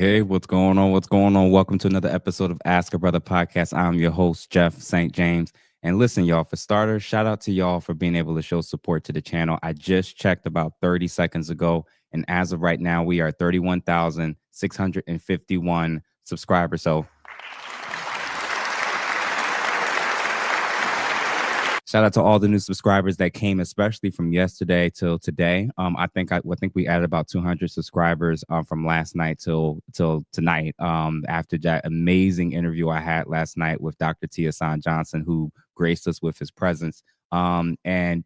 Hey, what's going on? What's going on? Welcome to another episode of Ask a Brother podcast. I'm your host, Jeff St. James. And listen, y'all, for starters, shout out to y'all for being able to show support to the channel. I just checked about 30 seconds ago. And as of right now, we are 31,651 subscribers. So shout out to all the new subscribers that came, especially from yesterday till today. I think we added about 200 subscribers from last night till tonight. After that amazing interview I had last night with Dr. San Johnson, who graced us with his presence. And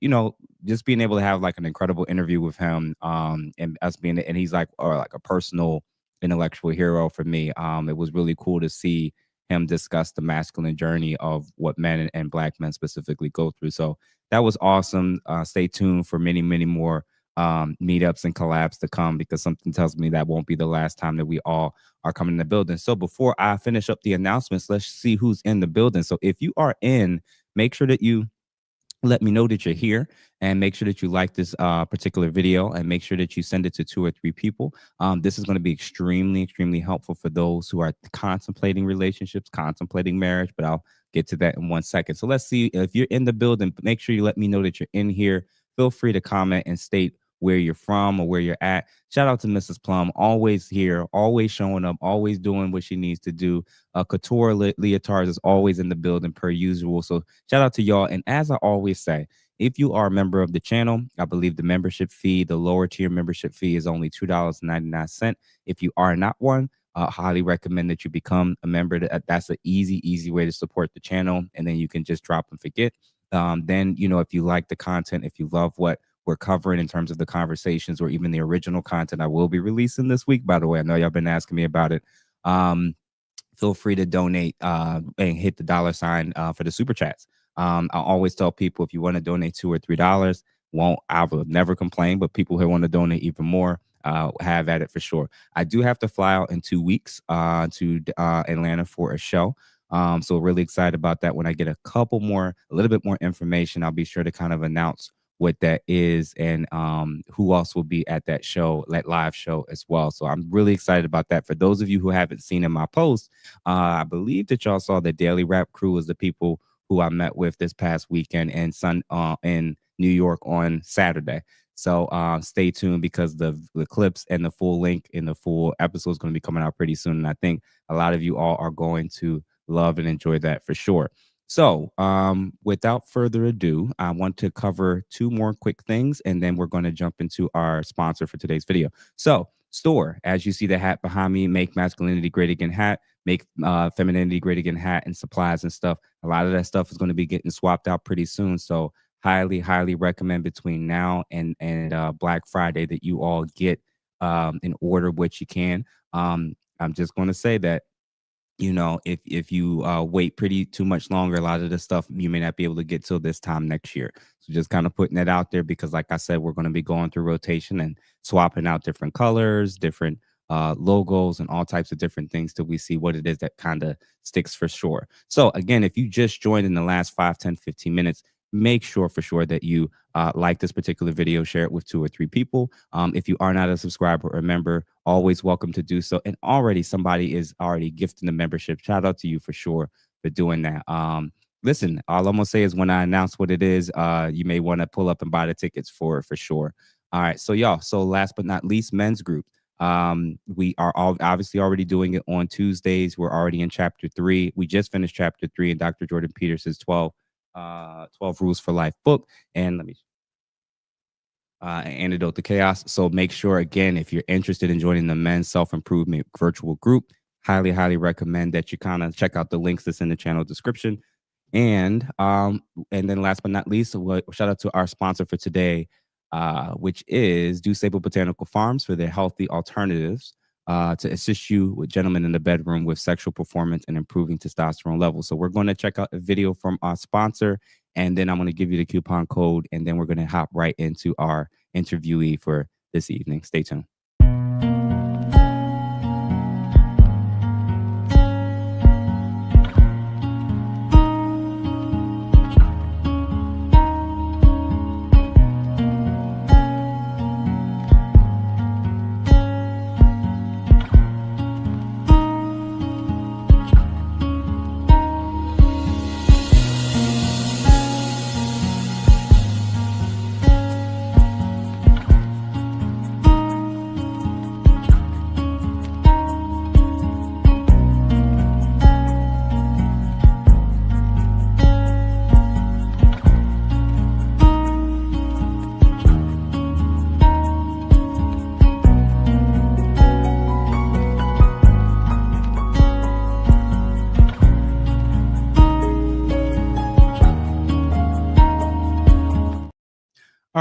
just being able to have like an incredible interview with him, and us being, and he's like, or like a personal intellectual hero for me. It was really cool to see him discuss the masculine journey of what men and Black men specifically go through. So that was awesome. Stay tuned for many, many more meetups and collabs to come, because something tells me that won't be the last time that we all are coming in the building. So before I finish up the announcements, let's see who's in the building. So if you are in, make sure that you let me know that you're here, and make sure that you like this particular video, and make sure that you send it to 2 or 3 people. This is going to be extremely, extremely helpful for those who are contemplating relationships, contemplating marriage, but I'll get to that in 1 second. So let's see, if you're in the building, make sure you let me know that you're in here. Feel free to comment and state where you're from or where you're at. Shout out to Mrs. Plum, always here, always showing up, always doing what she needs to do. Couture Leotards is always in the building per usual. So shout out to y'all. And as I always say, if you are a member of the channel, I believe the membership fee, the lower tier membership fee, is only $2.99. If you are not one, highly recommend that you become a member. That's an easy way to support the channel. And then you can just drop and forget. Then, if you like the content, if you love what we're covering in terms of the conversations or even the original content I will be releasing this week, by the way, I know y'all been asking me about it. Feel free to donate and hit the $sign for the super chats. I always tell people, if you want to donate $2 or $3, I will never complain, but people who want to donate even more, have at it for sure. I do have to fly out in 2 weeks to Atlanta for a show. So really excited about that. When I get a little bit more information, I'll be sure to kind of announce what that is, and who else will be at that show, that live show as well. So I'm really excited about that. For those of you who haven't seen in my post, I believe that y'all saw the Daily Rap Crew was the people who I met with this past weekend in New York on Saturday. So stay tuned, because the clips and the full link in the full episode is going to be coming out pretty soon. And I think a lot of you all are going to love and enjoy that for sure. So without further ado, I want to cover 2 more quick things, and then we're going to jump into our sponsor for today's video. So store, as you see the hat behind me, Make Masculinity Great Again hat, Make Femininity Great Again hat, and supplies and stuff. A lot of that stuff is going to be getting swapped out pretty soon. So highly recommend between now and Black Friday that you all get in order what you can. I'm just going to say that, if you wait too much longer, a lot of the stuff you may not be able to get till this time next year. So just kind of putting that out there, because like I said, we're going to be going through rotation and swapping out different colors, different logos, and all types of different things till we see what it is that kind of sticks for sure. So again, if you just joined in the last 5, 10, 15 minutes, make sure for sure that you like this particular video, share it with 2 or 3 people. If you are not a subscriber or a member, always welcome to do so. And already somebody is already gifting the membership. Shout out to you for sure for doing that. Listen, all I'm gonna say is, when I announce what it is, you may want to pull up and buy the tickets for sure. All right, so y'all, so last but not least, men's group. We are obviously already doing it on Tuesdays. We're already in chapter 3. We just finished chapter 3 in Dr. Jordan Peterson's 12 Rules for Life book. And let me Antidote to Chaos. So make sure, again, if you're interested in joining the men's self-improvement virtual group, highly recommend that you kind of check out the links that's in the channel description. And then last but not least, shout out to our sponsor for today, which is Do Stable Botanical Farms, for their healthy alternatives to assist you with gentlemen in the bedroom with sexual performance and improving testosterone levels. So we're going to check out a video from our sponsor, and then I'm going to give you the coupon code, and then we're going to hop right into our interviewee for this evening. Stay tuned.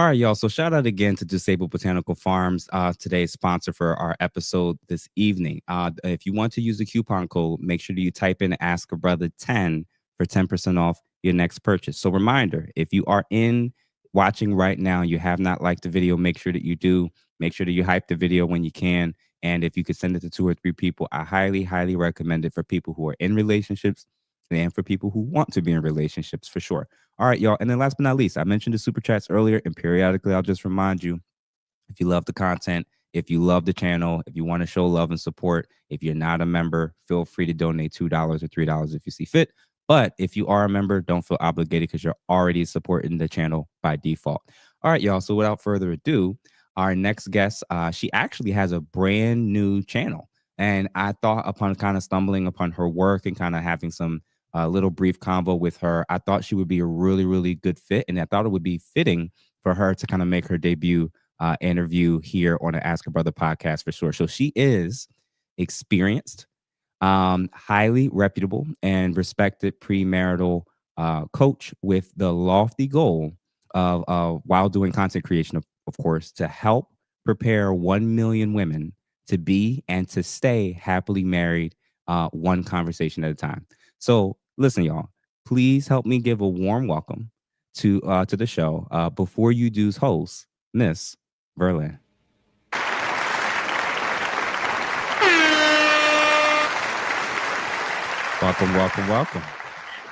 All right, y'all. So shout out again to Disabled Botanical Farms, today's sponsor for our episode this evening. If you want to use the coupon code, make sure that you type in Ask a Brother 10 for 10% off your next purchase. So reminder, if you are in watching right now, you have not liked the video, make sure that you do. Make sure that you hype the video when you can. And if you could send it to 2 or 3 people, I highly, highly recommend it for people who are in relationships and for people who want to be in relationships for sure. All right, y'all. And then last but not least, I mentioned the super chats earlier, and periodically I'll just remind you, if you love the content, if you love the channel, if you want to show love and support, if you're not a member, feel free to donate $2 or $3 if you see fit. But if you are a member, don't feel obligated because you're already supporting the channel by default. All right, y'all. So without further ado, our next guest, she actually has a brand new channel. And I thought upon kind of stumbling upon her work and kind of having some little brief convo with her, I thought she would be a really, really good fit. And I thought it would be fitting for her to kind of make her debut interview here on the Ask a Brother podcast for sure. So she is experienced, highly reputable, and respected premarital coach with the lofty goal of, while doing content creation, of course, to help prepare 1 million women to be and to stay happily married, one conversation at a time. So listen, y'all, please help me give a warm welcome to the show. Before You Do's host, Miss Verlyn. Welcome, welcome, welcome.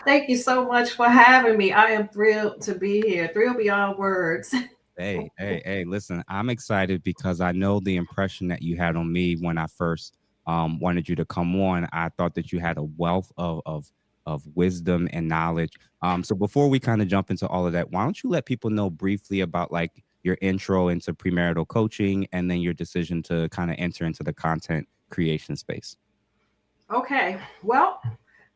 Thank you so much for having me. I am thrilled to be here. Thrilled beyond words. Hey, listen, I'm excited because I know the impression that you had on me when I first wanted you to come on. I thought that you had a wealth of wisdom and knowledge. So before we kind of jump into all of that, why don't you let people know briefly about like your intro into premarital coaching and then your decision to kind of enter into the content creation space? Okay. Well,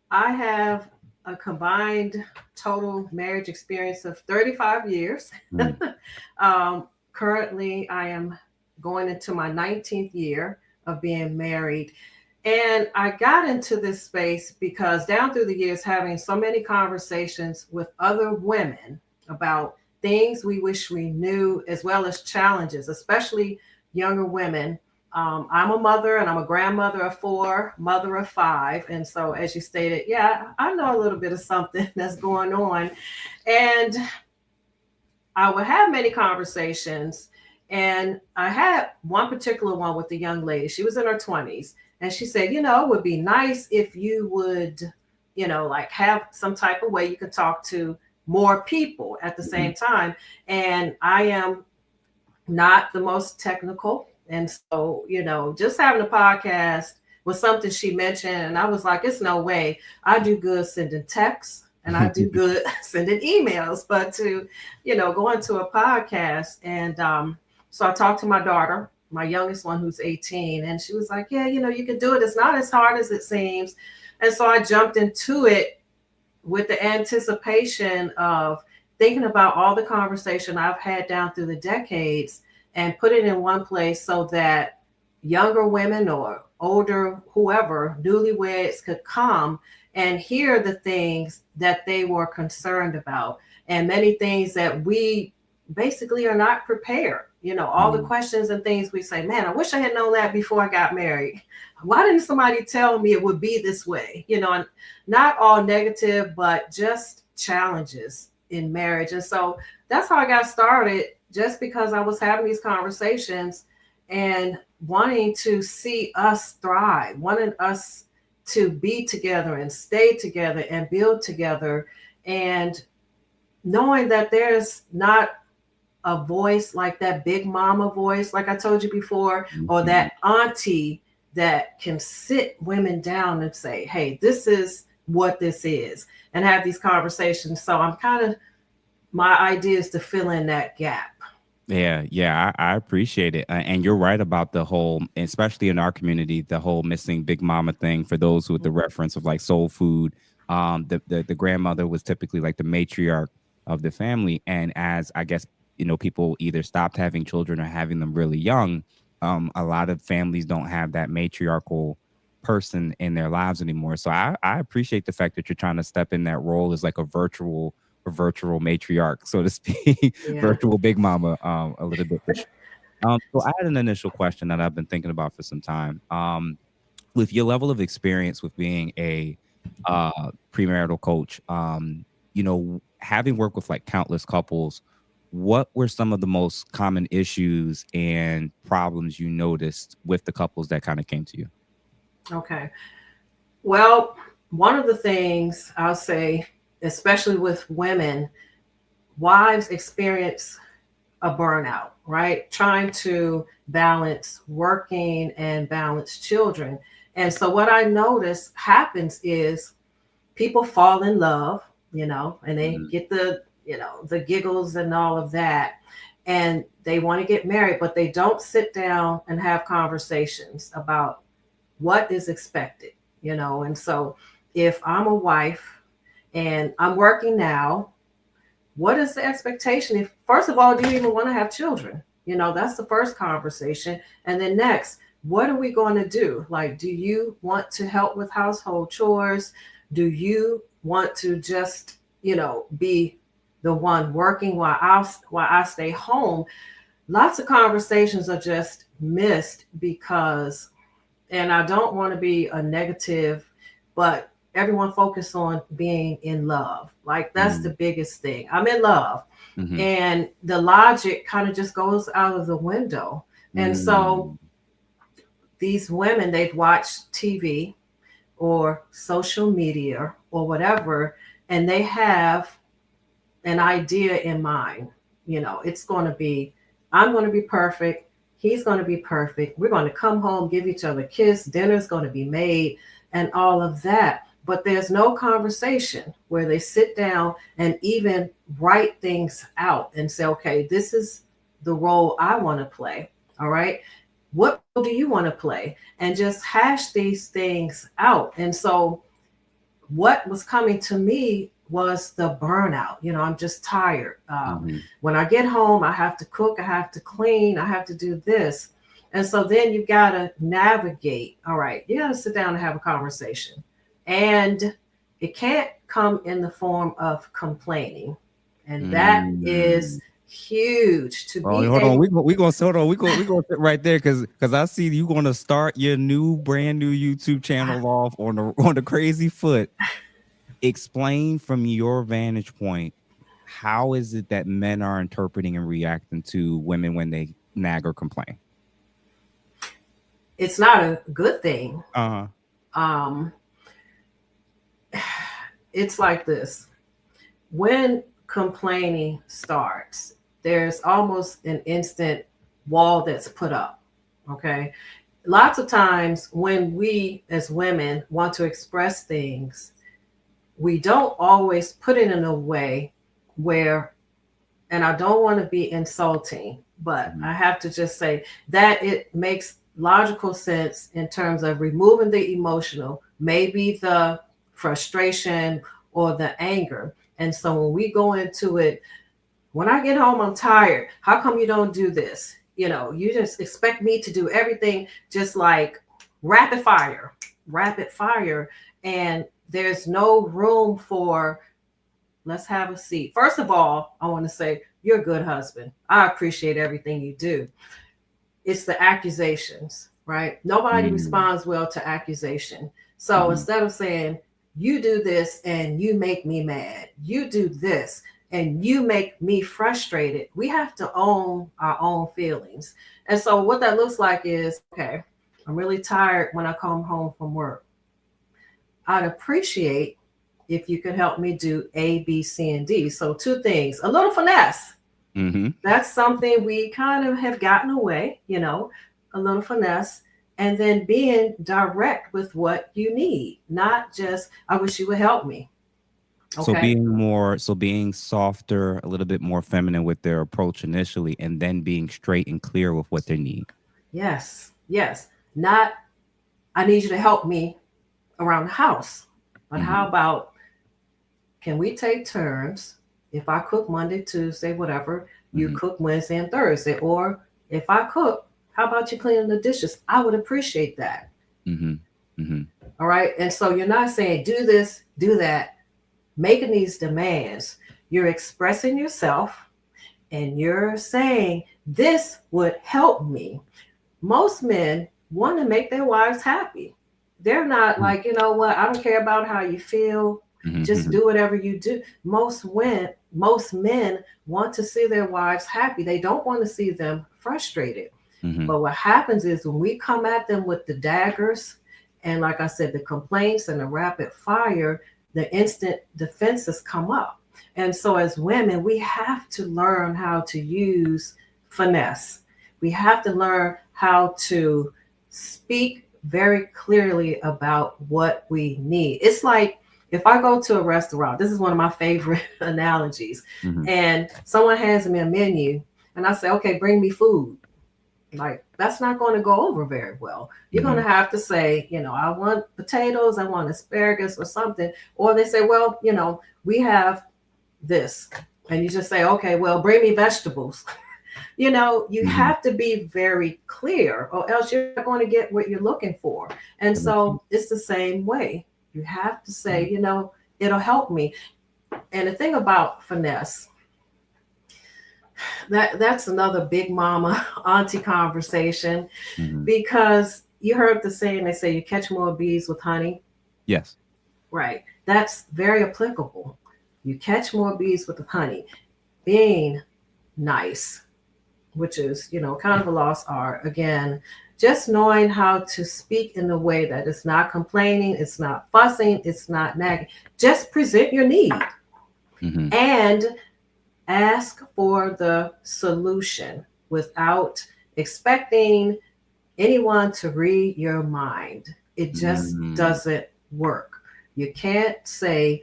I have a combined total marriage experience of 35 years. Mm. Currently, I am going into my 19th year of being married. And I got into this space because down through the years, having so many conversations with other women about things we wish we knew, as well as challenges, especially younger women. I'm a mother and I'm a grandmother of 4, mother of 5. And so, as you stated, yeah, I know a little bit of something that's going on. And I would have many conversations. And I had one particular one with a young lady. She was in her 20s. And she said, it would be nice if you would, like have some type of way you can talk to more people at the same time. And I am not the most technical. And so, just having a podcast was something she mentioned. And I was like, it's no way. I do good sending texts and I do good sending emails, but to, go into a podcast. And so I talked to my daughter, my youngest one, who's 18, and she was like, yeah, you can do it. It's not as hard as it seems. And so I jumped into it with the anticipation of thinking about all the conversation I've had down through the decades and put it in one place so that younger women or older, whoever, newlyweds could come and hear the things that they were concerned about and many things that we basically are not prepared. All the questions and things we say, man, I wish I had known that before I got married. Why didn't somebody tell me it would be this way? And not all negative, but just challenges in marriage. And so that's how I got started, just because I was having these conversations and wanting to see us thrive, wanting us to be together and stay together and build together, and knowing that there's not a voice like that big mama voice, like I told you before, or that auntie that can sit women down and say, hey, this is what this is, and have these conversations. So I'm kind of, my idea is to fill in that gap. Yeah, I appreciate it. And you're right about the whole, especially in our community, the whole missing big mama thing. For those with the reference of like soul food, the grandmother was typically like the matriarch of the family. And as I guess, people either stopped having children or having them really young, a lot of families don't have that matriarchal person in their lives anymore. So I appreciate the fact that you're trying to step in that role as like a virtual virtual matriarch, so to speak, Yeah. virtual big mama, a little bit for sure. So I had an initial question that I've been thinking about for some time. With your level of experience with being a premarital coach, having worked with like countless couples, what were some of the most common issues and problems you noticed with the couples that kind of came to you? Okay. Well, one of the things I'll say, especially with women, wives experience a burnout, right? Trying to balance working and balance children. And so what I notice happens is people fall in love, and they Mhm. get the giggles and all of that. And they want to get married, but they don't sit down and have conversations about what is expected. And so if I'm a wife and I'm working now, what is the expectation? If first of all, do you even want to have children? That's the first conversation. And then next, what are we going to do? Like, do you want to help with household chores? Do you want to just, be the one working while I stay home? Lots of conversations are just missed because, and I don't want to be a negative, but everyone focus on being in love. Like that's the Mhm. biggest thing. I'm in love. Mhm. And the logic kind of just goes out of the window. And so Mm. these women, they've watched TV or social media or whatever, and they have an idea in mind. It's going to be, I'm going to be perfect. He's going to be perfect. We're going to come home, give each other a kiss. Dinner's going to be made and all of that. But there's no conversation where they sit down and even write things out and say, okay, this is the role I want to play. All right. What role do you want to play? And just hash these things out. And so what was coming to me was the burnout. I'm just tired. Mhm. When I get home, I have to cook, I have to clean, I have to do this. And so then you got to navigate. All right, you got to sit down and have a conversation. And it can't come in the form of complaining. And that is Mm. huge to Oh, be hold on. able. We gonna hold on. We gonna sit right there because I see you gonna start your brand new YouTube channel off on the crazy foot. Explain from your vantage point, how is it that men are interpreting and reacting to women when they nag or complain? It's not a good thing. Uh-huh. Um, it's like this. When complaining starts, there's almost an instant wall that's put up. Okay. Lots of times when we as women want to express things, we don't always put it in a way where, and I don't want to be insulting, but Mhm. I have to just say that it makes logical sense in terms of removing the emotional, maybe the frustration or the anger. And so when we go into it, when I get home, I'm tired. How come you don't do this? You just expect me to do everything just like rapid fire, rapid fire. And there's no room for, let's have a seat. First of all, I want to say, you're a good husband. I appreciate everything you do. It's the accusations, right? Nobody Mm. responds well to accusation. So Mhm. instead of saying, you do this and you make me mad, you do this and you make me frustrated, we have to own our own feelings. And so what that looks like is, okay, I'm really tired when I come home from work. I'd appreciate if you could help me do A, B, C, and D. So, two things, a little finesse. Mhm. That's something we kind of have gotten away, a little finesse. And then being direct with what you need, not just, I wish you would help me. Okay. So being softer, a little bit more feminine with their approach initially, and then being straight and clear with what they need. Yes. Yes. Not, I need you to help me around the house. But how Mhm. about, can we take turns? If I cook Monday, Tuesday, whatever, you Mhm. cook Wednesday and Thursday. Or if I cook, how about you cleaning the dishes? I would appreciate that. Mhm. Mhm. All right. And so you're not saying do this, do that, making these demands. You're expressing yourself and you're saying, this would help me. Most men want to make their wives happy. They're not Mhm, like, you know what, I don't care about how you feel. mhm, Just mhm, do whatever you do. Most men want to see their wives happy. They don't want to see them frustrated. mhm, But what happens is when we come at them with the daggers and, like I said, the complaints and the rapid fire, the instant defenses come up. And so, as women, we have to learn how to use finesse. We have to learn how to speak very clearly about what we need. It's like if I go to a restaurant, this is one of my favorite analogies, mhm, and someone hands me a menu, and I say, okay, bring me food. Like, that's not going to go over very well. You're going to mhm, have to say, I want potatoes, I want asparagus or something. Or they say, well, we have this. And you just say, okay, well, bring me vegetables. You mhm. have to be very clear, or else you're not going to get what you're looking for. And That makes so sense. it's the same way. You have to say, Mhm, it'll help me. And the thing about finesse, that's another big mama auntie conversation, mhm. because you heard the saying, they say you catch more bees with honey. Yes. Right, that's very applicable. You catch more bees with the honey. Being nice, which is, kind of a lost art. Again, just knowing how to speak in a way that it's not complaining, it's not fussing, it's not nagging. Just present your need Mhm, and ask for the solution without expecting anyone to read your mind. It just mm, doesn't work. You can't say,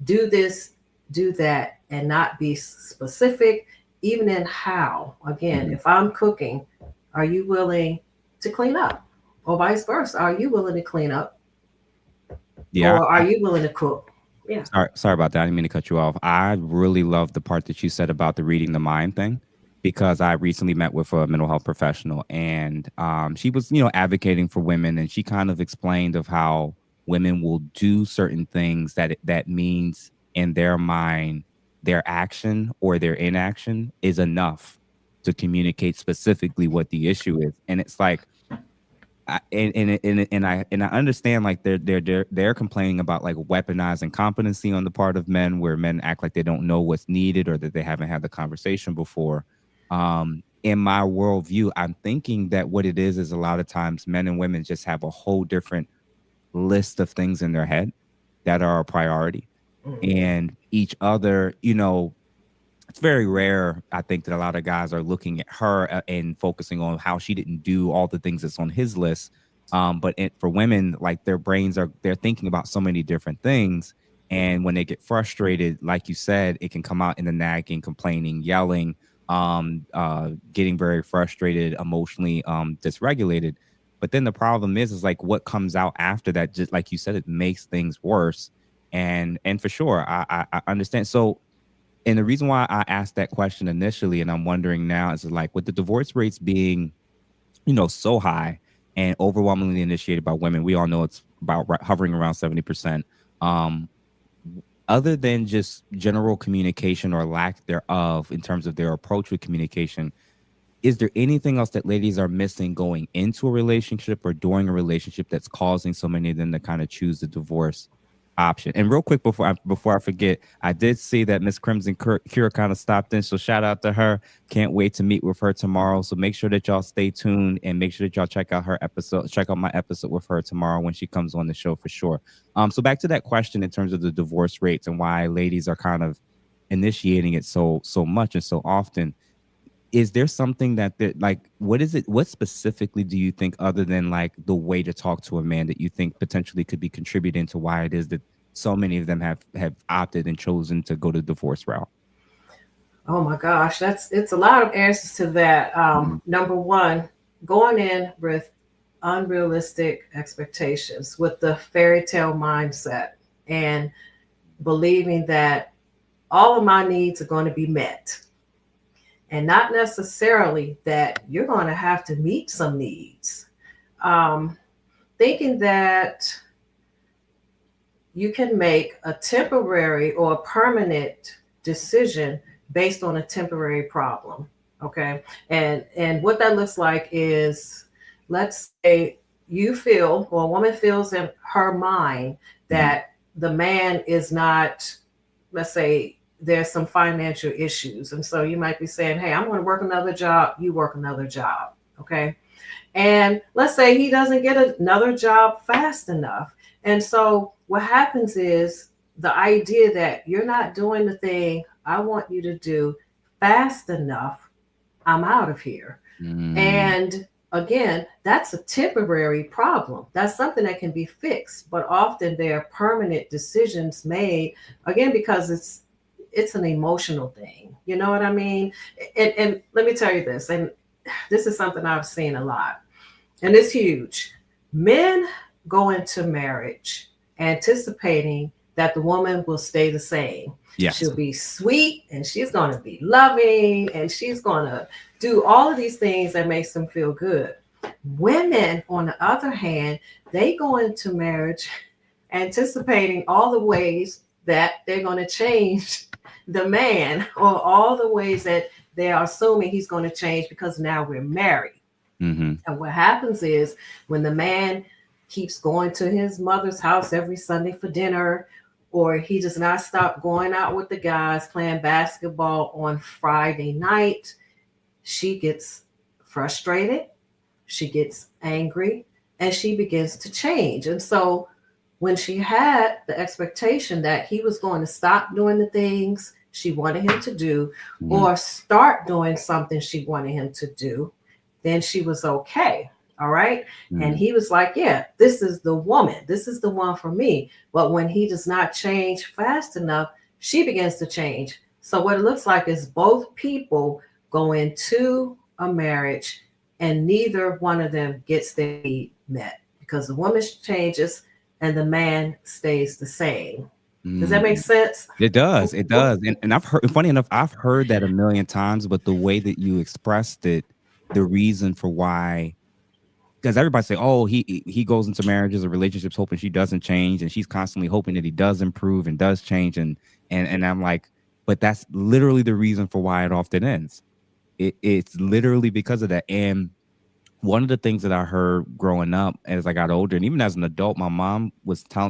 do this, do that, and not be specific, even in how. Again, mhm. if I'm cooking, are you willing to clean up? Or vice versa. Are you willing to clean up? Yeah, Or are you willing to cook? Yeah. sorry about that. I didn't mean to cut you off. I really love the part that you said about the reading the mind thing because I recently met with a mental health professional and she was, advocating for women and she kind of explained of how women will do certain things that means in their mind their action or their inaction is enough to communicate specifically what the issue is. And it's like and I understand like they're complaining about like weaponizing competency on the part of men where men act like they don't know what's needed or that they haven't had the conversation before. In my worldview, I'm thinking that what it is a lot of times men and women just have a whole different list of things in their head that are a priority, Mm-hmm. and each other, it's very rare, I think, that a lot of guys are looking at her and focusing on how she didn't do all the things that's on his list. For women, like they're thinking about so many different things. And when they get frustrated, like you said, it can come out in the nagging, complaining, yelling, getting very frustrated, emotionally dysregulated. But then the problem is like what comes out after that, just like you said, it makes things worse. And for sure, I understand. So and the reason why I asked that question initially, and I'm wondering now, is like with the divorce rates being, so high and overwhelmingly initiated by women, we all know it's about hovering around 70%. Um, Other than just general communication or lack thereof in terms of their approach with communication, is there anything else that ladies are missing going into a relationship or during a relationship that's causing so many of them to kind of choose the divorce option? And real quick before I forget, I did see that Miss Crimson Cure kind of stopped in, so shout out to her. Can't wait to meet with her tomorrow. So make sure that y'all stay tuned and make sure that y'all check out her episode. Check out my episode with her tomorrow when she comes on the show for sure. So back to that question in terms of the divorce rates and why ladies are kind of initiating it so much and so often. Is there something like what is it, what specifically do you think, other than like the way to talk to a man, that you think potentially could be contributing to why it is that so many of them have opted and chosen to go the divorce route? Oh my gosh, it's a lot of answers to that. Mhm, Number one, going in with unrealistic expectations, with the fairy tale mindset, and believing that all of my needs are going to be met, and not necessarily that you're going to have to meet some needs. Um, Thinking that you can make a temporary or a permanent decision based on a temporary problem. Okay. And what that looks like is, let's say you feel, or a woman feels in her mind Mhm. that the man is not, let's say there's some financial issues. And so you might be saying, hey, I'm going to work another job, you work another job. Okay. And let's say he doesn't get another job fast enough. And so what happens is the idea that you're not doing the thing I want you to do fast enough, I'm out of here. Mm. And again, that's a temporary problem. That's something that can be fixed, but often there are permanent decisions made, again, because it's an emotional thing. You know what I mean? And let me tell you this, and this is something I've seen a lot, and it's huge. Men go into marriage anticipating that the woman will stay the same. Yes. She'll be sweet and she's going to be loving and she's going to do all of these things that makes them feel good. Women, on the other hand, they go into marriage anticipating all the ways that they're going to change the man, or all the ways that they are assuming he's going to change because now we're married. Mm-hmm. And what happens is, when the man keeps going to his mother's house every Sunday for dinner, or he does not stop going out with the guys playing basketball on Friday night, she gets frustrated, she gets angry, and she begins to change. And so when she had the expectation that he was going to stop doing the things she wanted him to do, Mm-hmm. or start doing something she wanted him to do, then she was okay. All right. And Mm-hmm. he was like, yeah, this is the woman. This is the one for me. But when he does not change fast enough, she begins to change. So what it looks like is both people go into a marriage and neither one of them gets their need met, because the woman changes and the man stays the same. Does that make Mm. sense? It does. It does. And I've heard, funny enough, I've heard that a million times, but the way that you expressed it, the reason for why, because everybody say, oh, he goes into marriages or relationships hoping she doesn't change, and she's constantly hoping that he does improve and does change, and I'm like, but that's literally the reason for why it often ends. It's literally because of that. And one of the things that I heard growing up as I got older, and even as an adult, my mom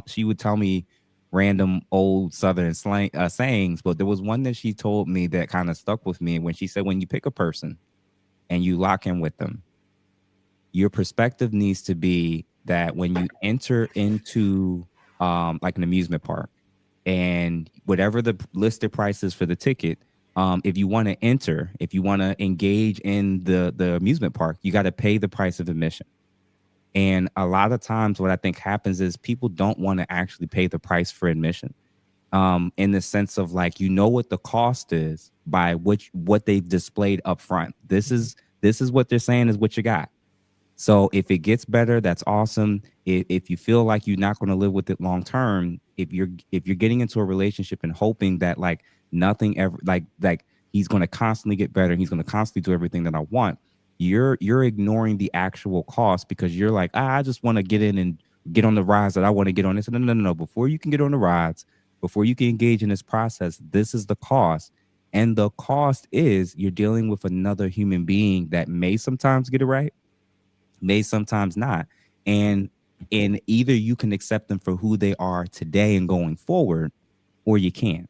she would tell me random old Southern slang sayings, but there was one that she told me that kind of stuck with me when she said, when you pick a person and you lock in with them, your perspective needs to be that when you enter into like an amusement park, and whatever the listed price is for the ticket, if you want to enter, if you want to engage in the amusement park, you got to pay the price of admission. And a lot of times what I think happens is people don't want to actually pay the price for admission, in the sense of, like, you know what the cost is by what they've displayed up front. This is what they're saying is what you got. So if it gets better, that's awesome. If you feel like you're not going to live with it long term, if you're getting into a relationship and hoping that, like, nothing ever, like he's going to constantly get better, he's going to constantly do everything that I want, you're ignoring the actual cost, because you're like, I just want to get in and get on the rides that I want to get on. This, no, no, no, no. Before you can get on the rides, before you can engage in this process, this is the cost. And the cost is you're dealing with another human being that may sometimes get it right, may sometimes not. And either you can accept them for who they are today and going forward, or you can't.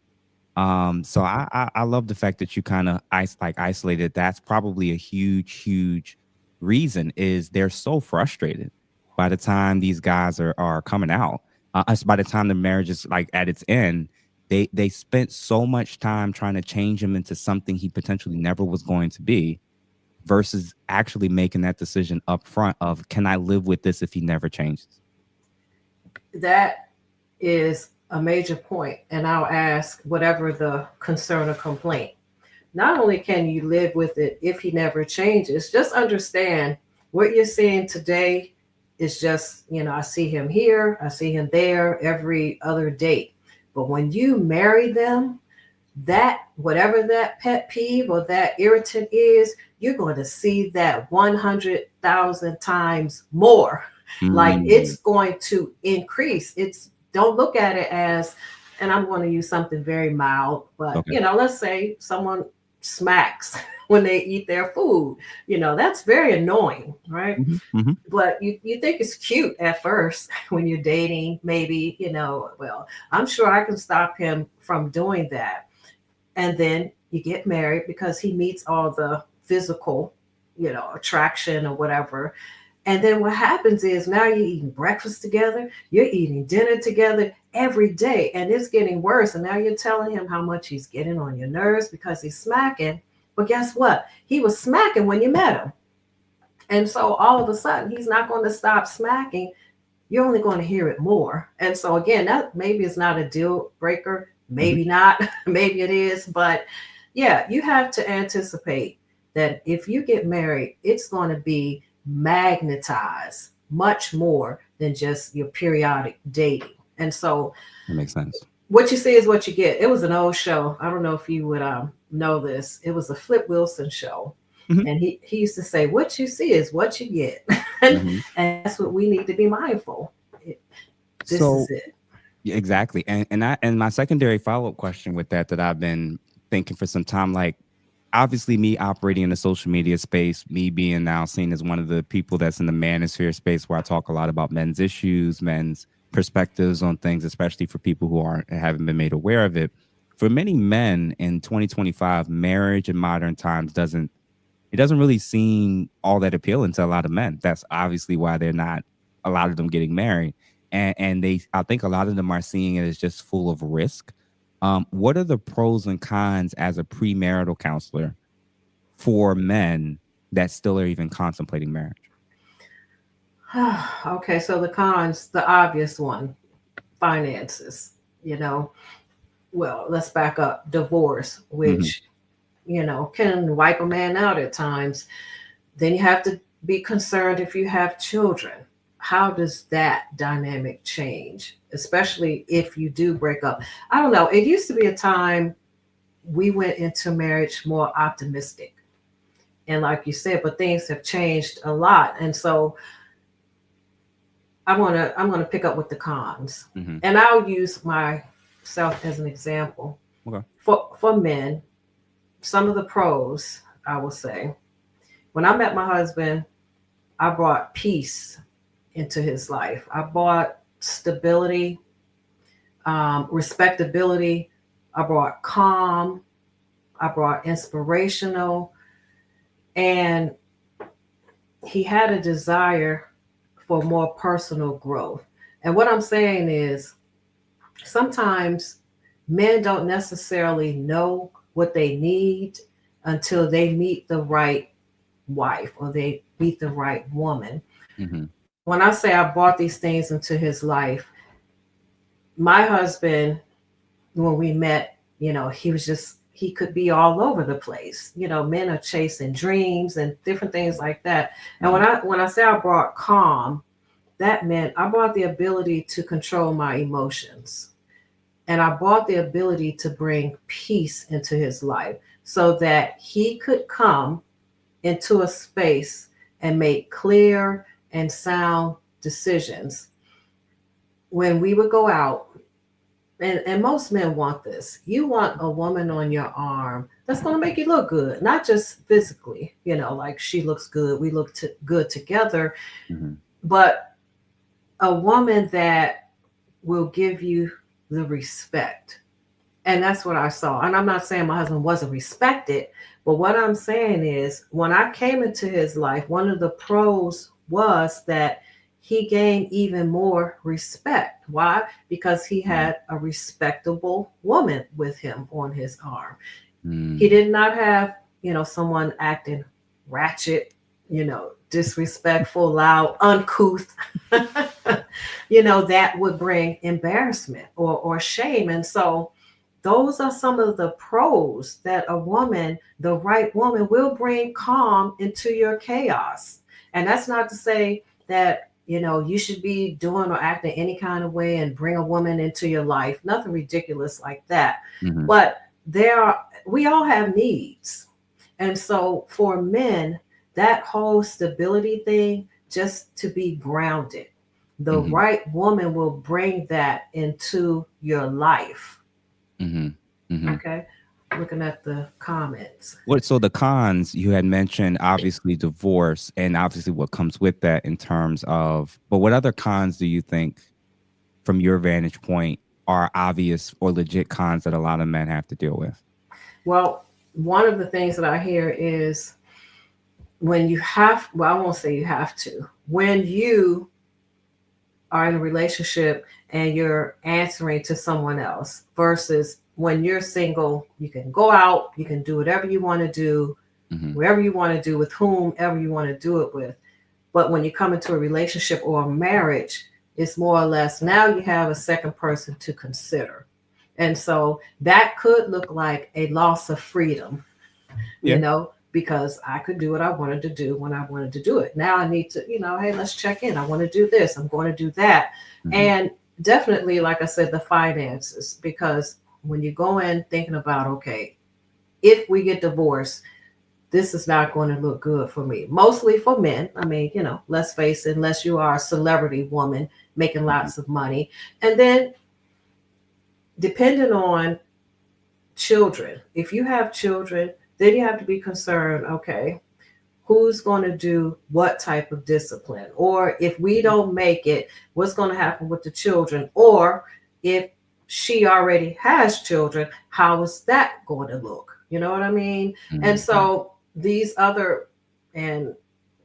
So I love the fact that you kind of isolated. That's probably a huge reason, is they're so frustrated by the time these guys are coming out. By the time the marriage is like at its end, they spent so much time trying to change him into something he potentially never was going to be, versus actually making that decision up front of, can I live with this if he never changes? That is a major point, and I'll ask whatever the concern or complaint. Not only can you live with it if he never changes, just understand what you're seeing today is just, I see him here, I see him there every other date. But when you marry them, that whatever that pet peeve or that irritant is, you're going to see that 100,000 times more. Like, Mm. it's going to increase. It's, don't look at it as and I'm going to use something very mild, but Okay. let's say someone smacks when they eat their food. That's very annoying, right? Hmm. Hmm. But you think it's cute at first when you're dating, maybe, well, I'm sure I can stop him from doing that. And then you get married because he meets all the physical, attraction or whatever. And then what happens is now you're eating breakfast together, you're eating dinner together every day, and it's getting worse. And now you're telling him how much he's getting on your nerves because he's smacking. But guess what? He was smacking when you met him. And so all of a sudden, he's not going to stop smacking. You're only going to hear it more. And so, again, that maybe is not a deal breaker. Hmm. Maybe not. Maybe it is. But yeah, you have to anticipate that if you get married, it's going to be magnetized much more than just your periodic dating. And so, That makes sense. what you see is what you get. It was an old show. I don't know if you would know this. It was a Flip Wilson show. Hmm. And he used to say, what you see is what you get. and, Hmm. and that's what we need to be mindful. It, this is So it. yeah, exactly. And my secondary follow-up question with that I've been thinking for some time, like obviously me operating in the social media space, me being now seen as one of the people that's in the manosphere space where I talk a lot about men's issues, men's perspectives on things, especially for people who haven't been made aware of it. For many men in 2025, marriage in modern times doesn't really seem all that appealing to a lot of men. That's obviously why they're not a lot of them getting married. And I think a lot of them are seeing it as just full of risk. What are the pros and cons as a premarital counselor for men that still are even contemplating marriage? Okay, so the cons, the obvious one, finances, you know. Well, let's back up. Divorce, Hmm. which, can wipe a man out at times. Then you have to be concerned if you have children. How does that dynamic change, especially if you do break up? I don't know. It used to be a time we went into marriage more optimistic. And like you said, but things have changed a lot. And so I'm gonna pick up with the cons. Hmm. And I'll use myself as an example. Okay. For men, some of the pros, I will say, when I met my husband, I brought peace into his life. I brought stability, respectability. I brought calm. I brought inspirational. And he had a desire for more personal growth. And what I'm saying is sometimes men don't necessarily know what they need until they meet the right wife or they meet the right woman. Hmm. When I say I brought these things into his life, my husband, when we met, he could be all over the place. Men are chasing dreams and different things like that. And Hmm. when I say I brought calm, that meant I brought the ability to control my emotions. And I brought the ability to bring peace into his life so that he could come into a space and make clear and sound decisions. When we would go out, and most men want this, you want a woman on your arm that's going to make you look good, not just physically, like she looks good, we look good together, Hmm. but a woman that will give you the respect. And that's what I saw. And I'm not saying my husband wasn't respected, but what I'm saying is when I came into his life, one of the pros was that he gained even more respect. Why? Because he had a respectable woman with him on his arm. He Hmm. did not have, someone acting ratchet, disrespectful, loud, uncouth. That would bring embarrassment or shame. And so those are some of the pros that a woman, the right woman, will bring calm into your chaos. And that's not to say that, you should be doing or acting any kind of way and bring a woman into your life. Nothing ridiculous like that. Hmm. But we all have needs. And so for men, that whole stability thing, just to be grounded, the Mm-hmm. right woman will bring that into your life. Mm-hmm. Mm-hmm. Okay. Looking at the comments. What so the cons you had mentioned, obviously divorce and obviously what comes with that in terms of, but what other cons do you think from your vantage point are obvious or legit cons that a lot of men have to deal with? Well, one of the things that I hear is when you have, well, I won't say you have to, when you are in a relationship and you're answering to someone else versus when you're single, you can go out, you can do whatever you want to do, Mm-hmm. wherever you want to do, with whomever you want to do it with. But when you come into a relationship or a marriage, it's more or less now you have a second person to consider. And so that could look like a loss of freedom, Yeah. because I could do what I wanted to do when I wanted to do it. Now I need to, hey, let's check in. I want to do this. I'm going to do that. Mm-hmm. And definitely, like I said, the finances, because when you go in thinking about, okay, if we get divorced, this is not going to look good for me. Mostly for men. I mean, let's face it, unless you are a celebrity woman making Mm-hmm. lots of money. And then depending on children, if you have children, then you have to be concerned, okay, who's going to do what type of discipline? Or if we don't make it, what's going to happen with the children? Or if she already has children, how is that going to look? You know what I mean? And Mm-hmm. so these other, and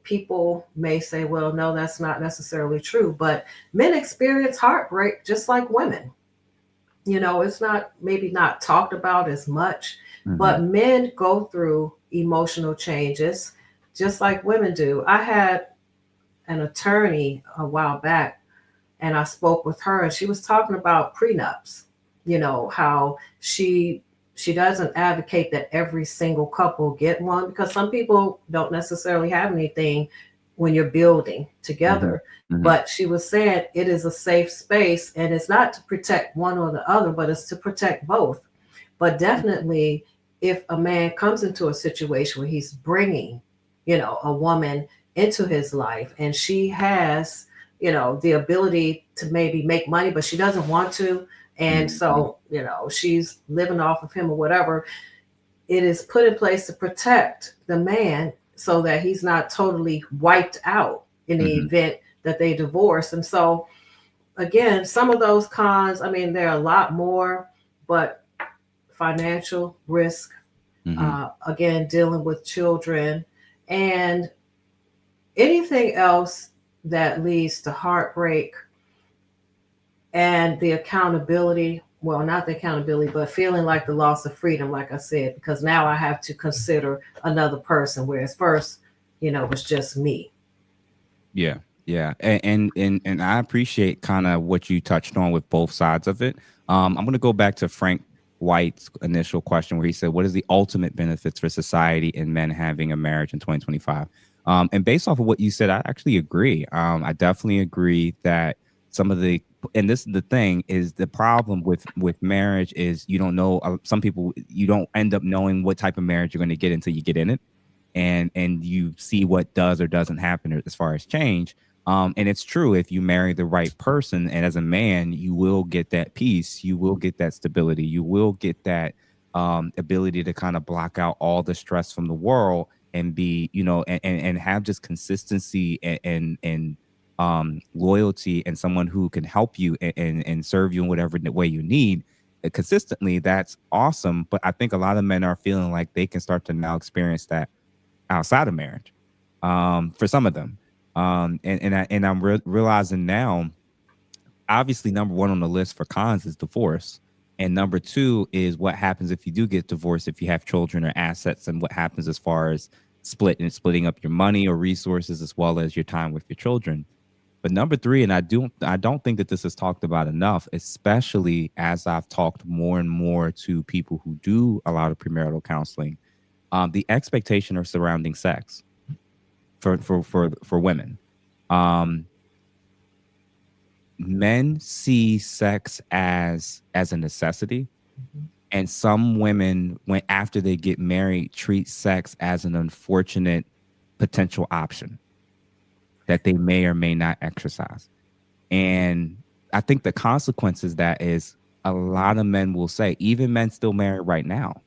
people may say, well, no, that's not necessarily true, but men experience heartbreak just like women. It's not maybe not talked about as much, Mm-hmm. but men go through emotional changes just like women do. I had an attorney a while back and I spoke with her and she was talking about prenups, how she doesn't advocate that every single couple get one because some people don't necessarily have anything when you're building Mm-hmm. together. Mm-hmm. But she was saying it is a safe space and it's not to protect one or the other, but it's to protect both. But definitely, if a man comes into a situation where he's bringing, a woman into his life and she has, the ability to maybe make money, but she doesn't want to. And Mm-hmm. so, she's living off of him or whatever. It is put in place to protect the man so that he's not totally wiped out in the Mm-hmm. event that they divorce. And so, again, some of those cons, I mean, there are a lot more, but financial risk, Mm-hmm. again, dealing with children, and anything else that leads to heartbreak and the accountability. Well, not the accountability, but feeling like the loss of freedom, like I said, because now I have to consider another person, whereas first, it was just me. Yeah, yeah, and I appreciate kind of what you touched on with both sides of it. I'm going to go back to Frank White's initial question where he said, "What is the ultimate benefits for society and men having a marriage in 2025?" And based off of what you said, I actually agree. I definitely agree that some of the and this is the thing is the problem with marriage is you don't know some people you don't end up knowing what type of marriage you're going to get until you get in it and you see what does or doesn't happen as far as change. And it's true if you marry the right person, and as a man, you will get that peace, you will get that stability, you will get that ability to kind of block out all the stress from the world and be, and have just consistency and loyalty and someone who can help you and serve you in whatever way you need consistently. That's awesome. But I think a lot of men are feeling like they can start to now experience that outside of marriage, for some of them. I'm realizing now, obviously, number one on the list for cons is divorce, and number two is what happens if you do get divorced, if you have children or assets, and what happens as far as splitting up your money or resources as well as your time with your children. But number three, and I don't think that this is talked about enough, especially as I've talked more and more to people who do a lot of premarital counseling, the expectation of surrounding sex for women. Um, Men see sex as a necessity, and some women, when after they get married, treat sex as an unfortunate potential option that they may or may not exercise. And I think the consequences that is a lot of men will say, even men still married right now,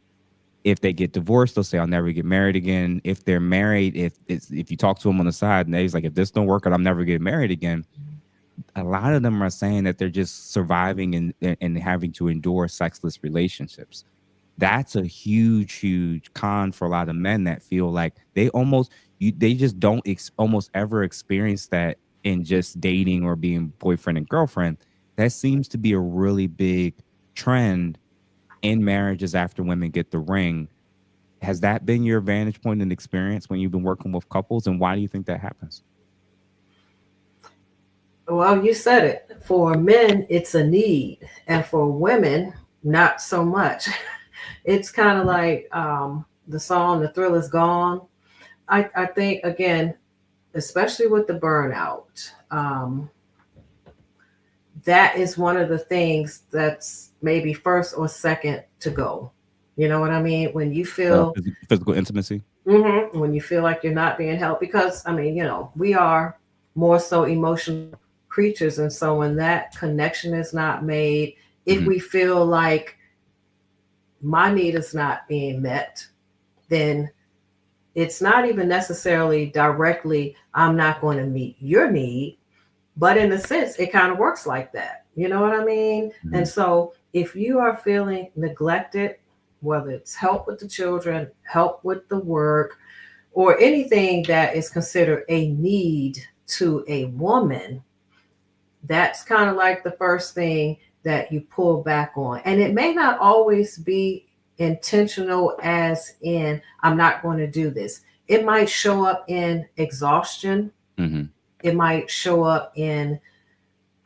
if they get divorced, they'll say, "I'll never get married again." If they're married, if you talk to them on the side and he's like, "If this don't work out, I'm never getting married again." A lot of them are saying that they're just surviving and having to endure sexless relationships. That's a huge con for a lot of men that feel like they just don't almost ever experience that in just dating or being boyfriend and girlfriend. That seems to be a really big trend in marriages after women get the ring. Has that been your vantage point and experience when you've been working with couples, and why do you think that happens? Well, you said it. For men, it's a need, and for women, not so much. It's kind of like the song "The Thrill Is Gone." I think again, especially with the burnout, that is one of the things that's maybe first or second to go. You know what I mean? When you feel Physical intimacy. when you feel like you're not being helped, because I mean, we are more so emotional creatures, and so when that connection is not made, if Mm-hmm. we feel like my need is not being met, then it's not even necessarily directly, I'm not going to meet your need, but in a sense, it kind of works like that. You know what I mean? Mm-hmm. And so if you are feeling neglected, whether it's help with the children, help with the work, or anything that is considered a need to a woman, that's kind of like the first thing that you pull back on. And it may not always be intentional, as in, I'm not going to do this. It might show up in exhaustion. Mm-hmm. It might show up in,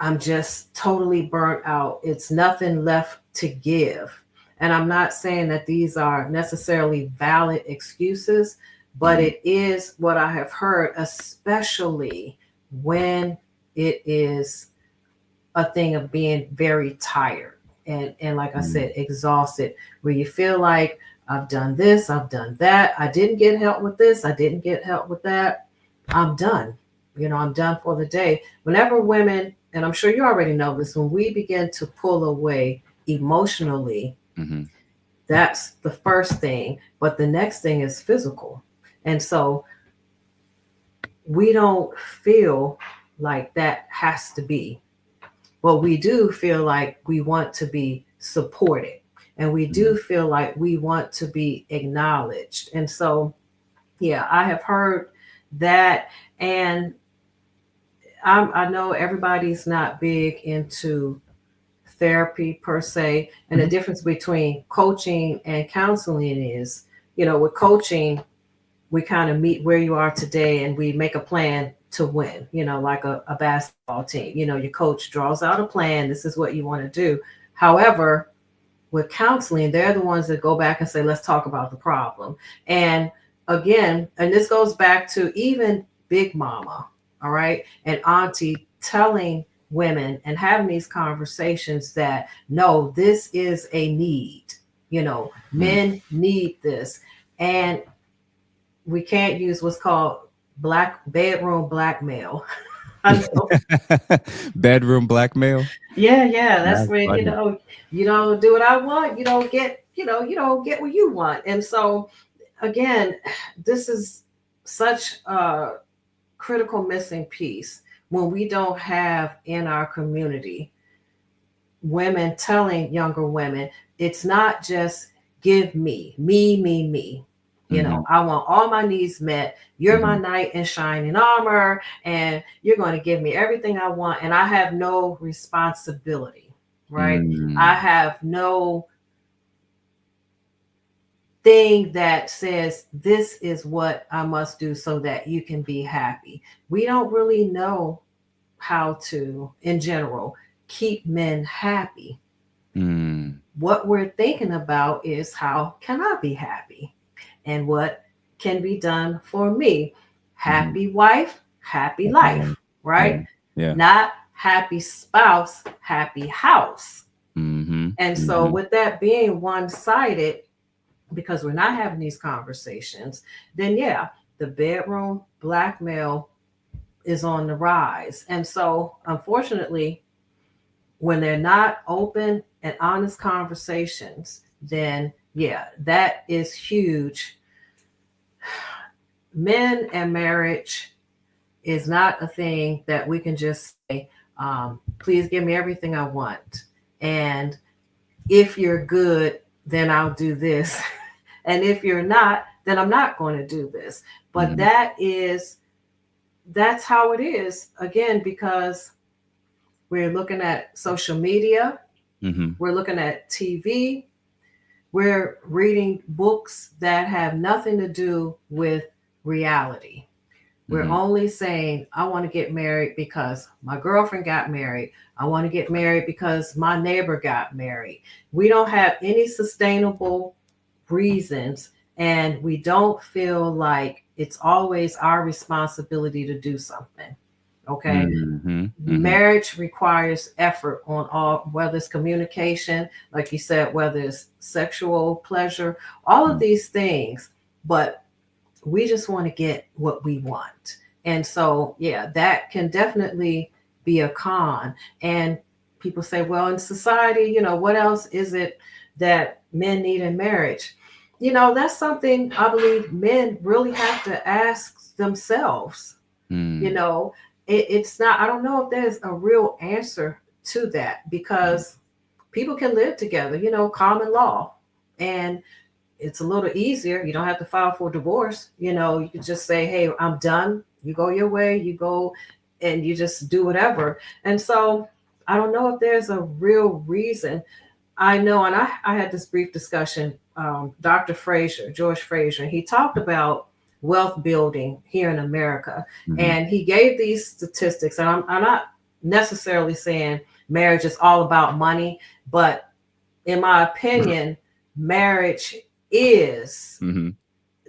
I'm just totally burnt out. It's nothing left to give. And I'm not saying that these are necessarily valid excuses, but Mm-hmm. it is what I have heard, especially when it is a thing of being very tired and like I Mm-hmm. said, exhausted, where you feel like, I've done this, I've done that, I didn't get help with this, I didn't get help with that, I'm done. I'm done for the day. Whenever women, and I'm sure you already know this, when we begin to pull away emotionally, Mm-hmm. that's the first thing. But the next thing is physical. And so we don't feel like that has to be, but we do feel like we want to be supported, and we Mm-hmm. do feel like we want to be acknowledged. And so, yeah, I have heard that. And I know everybody's not big into therapy per se. And the Mm-hmm. difference between coaching and counseling is, with coaching, we kind of meet where you are today and we make a plan to win, like a basketball team. Your coach draws out a plan. This is what you want to do. However, with counseling, they're the ones that go back and say, let's talk about the problem. And again, and this goes back to even Big Mama, all right, and Auntie telling women and having these conversations that no, this is a need. Men need this. And we can't use what's called black bedroom blackmail. I know. Bedroom blackmail. Yeah, yeah. That's That's when, funny. you don't do what I want, you don't get what you want. And so again, this is such a critical missing piece when we don't have in our community women telling younger women, it's not just give me. Mm-hmm. I want all my needs met. You're my Mm-hmm. knight in shining armor, and you're going to give me everything I want, and I have no responsibility, right? I Mm-hmm. have no thing that says this is what I must do so that you can be happy. We don't really know how to, in general, keep men happy. Mm-hmm. What we're thinking about is, how can I be happy? And what can be done for me? Mm-hmm. Happy wife, happy Yeah. life, Yeah. right? Yeah. Not happy spouse, happy house. Mm-hmm. And so, Mm-hmm. with that being one sided, because we're not having these conversations, then yeah, the bedroom blackmail is on the rise. And so, unfortunately, when they're not open and honest conversations, then yeah, that is huge. Men and marriage is not a thing that we can just say, please give me everything I want. And if you're good, then I'll do this. And if you're not, then I'm not going to do this. But Mhm. that's how it is again, because we're looking at social media, Mhm. we're looking at TV, we're reading books that have nothing to do with reality. We're Mhm. only saying, I want to get married because my girlfriend got married. I want to get married because my neighbor got married. We don't have any sustainable reasons, and we don't feel like it's always our responsibility to do something. Okay. Mhm. Mhm. Marriage requires effort on all, whether it's communication, like you said, whether it's sexual pleasure, all of Mhm. these things. But we just want to get what we want. And so, yeah, that can definitely be a con. And people say, well, in society, what else is it that men need in marriage? That's something I believe men really have to ask themselves. You Mhm. know, it's not, I don't know if there's a real answer to that, Mhm. because people can live together, common law. And it's a little easier. You don't have to file for divorce. You can just say, hey, I'm done. You go your way, you go and you just do whatever. And so I don't know if there's a real reason. I know, and I had this brief discussion. Dr. Frazier, George Frazier, he talked about wealth building here in America. Mhm. And he gave these statistics. And I'm not necessarily saying marriage is all about money, but in my opinion, marriage is Mhm.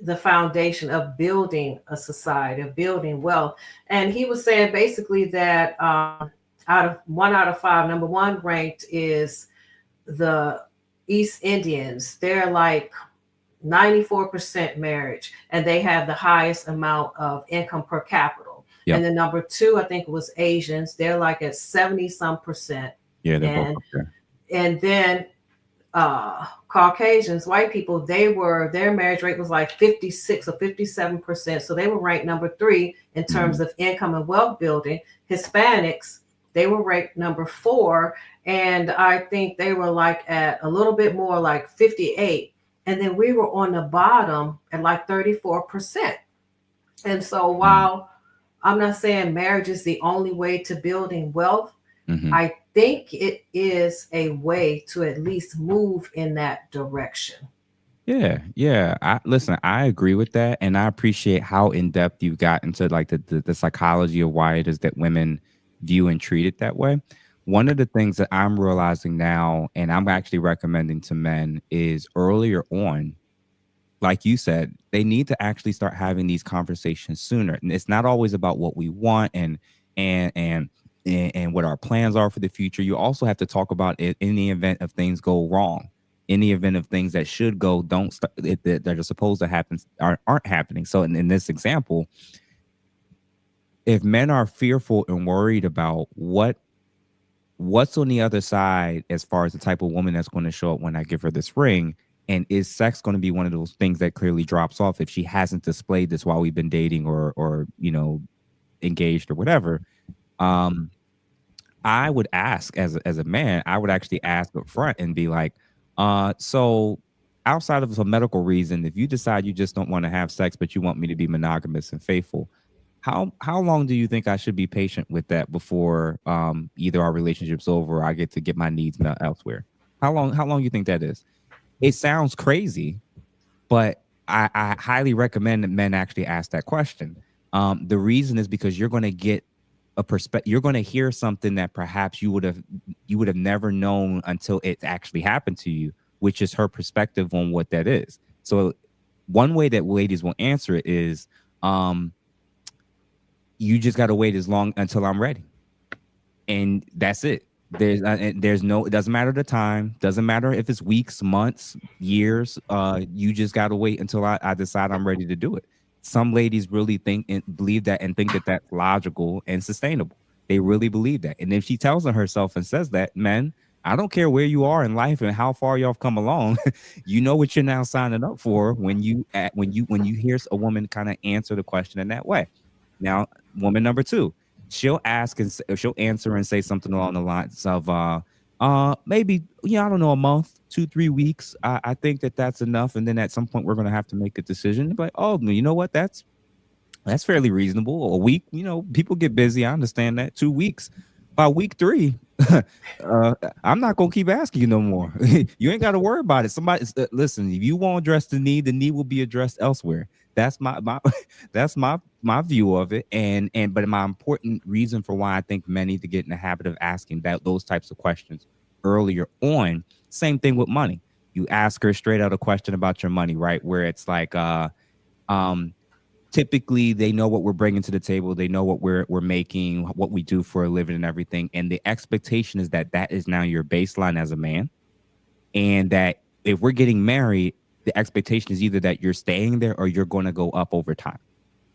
the foundation of building a society, of building wealth. And he was saying basically that out of 5, number one ranked is the East Indians. They're like 94% marriage, and they have the highest amount of income per capita. And Yep. then number two, I think it was Asians. They're like at 70 some percent. Yeah, they're both And up there. and then Caucasians, white people, their marriage rate was like 56 or 57%. So they were ranked number three in terms Mhm. of income and wealth building. Hispanics, they were ranked number four. And I think they were like at a little bit more like 58. And then we were on the bottom at like 34%. And so Mhm. while I'm not saying marriage is the only way to building wealth, Mhm. I think it is a way to at least move in that direction. Yeah, yeah. Listen, I agree with that, and I appreciate how in depth you've got into like the psychology of why it is that women view and treat it that way. One of the things that I'm realizing now, and I'm actually recommending to men, is earlier on, like you said, they need to actually start having these conversations sooner. And it's not always about what we want and and and what our plans are for the future. You also have to talk about it in the event of things go wrong, in the event of things that should go don't start that are supposed to happen aren't happening. So in this example, if men are fearful and worried about what's on the other side as far as the type of woman that's going to show up when I give her this ring, and is sex going to be one of those things that clearly drops off if she hasn't displayed this while we've been dating or engaged or whatever. um I would ask as a man, I would actually ask up front and be like, so outside of a medical reason, if you decide you just don't want to have sex, but you want me to be monogamous and faithful, how long do you think I should be patient with that before either our relationship's over or I get to get my needs met elsewhere? How long you think that is? It sounds crazy, but I highly recommend that men actually ask that question. The reason is because you're going to get a perspective. You're going to hear something that perhaps you would have never known until it actually happened to you, which is her perspective on what that is. So one way that ladies will answer it is, um, you just got to wait as long until I'm ready, and that's it. There's no, it doesn't matter the time, doesn't matter if it's weeks, months, years. You just got to wait until I decide I'm ready to do it. Some ladies really think and believe that and think that that's logical and sustainable. They really believe that. And if she tells on herself and says that, man, I don't care where you are in life and how far y'all have come along. You know what you're now signing up for when you hear a woman kind of answer the question in that way. Now, woman number two, she'll ask and she'll answer and say something along the lines of, maybe, yeah, I don't know, a month, 2 3 weeks. I think that that's enough, and then at some point we're gonna have to make a decision. But oh, you know what? That's fairly reasonable. A week, you know, people get busy. I understand that. 2 weeks. By week three, I'm not gonna keep asking you no more. You ain't got to worry about it. Somebody listen. If you won't address the need will be addressed elsewhere. That's my that's my view of it. And but my important reason for why I think men need to get in the habit of asking that those types of questions earlier on. Same thing with money. You ask her straight out a question about your money, right? Where it's like, um typically they know what we're bringing to the table, they know what we're making, what we do for a living and everything, and the expectation is that that is now your baseline as a man, and that if we're getting married, the expectation is either that you're staying there or you're going to go up over time.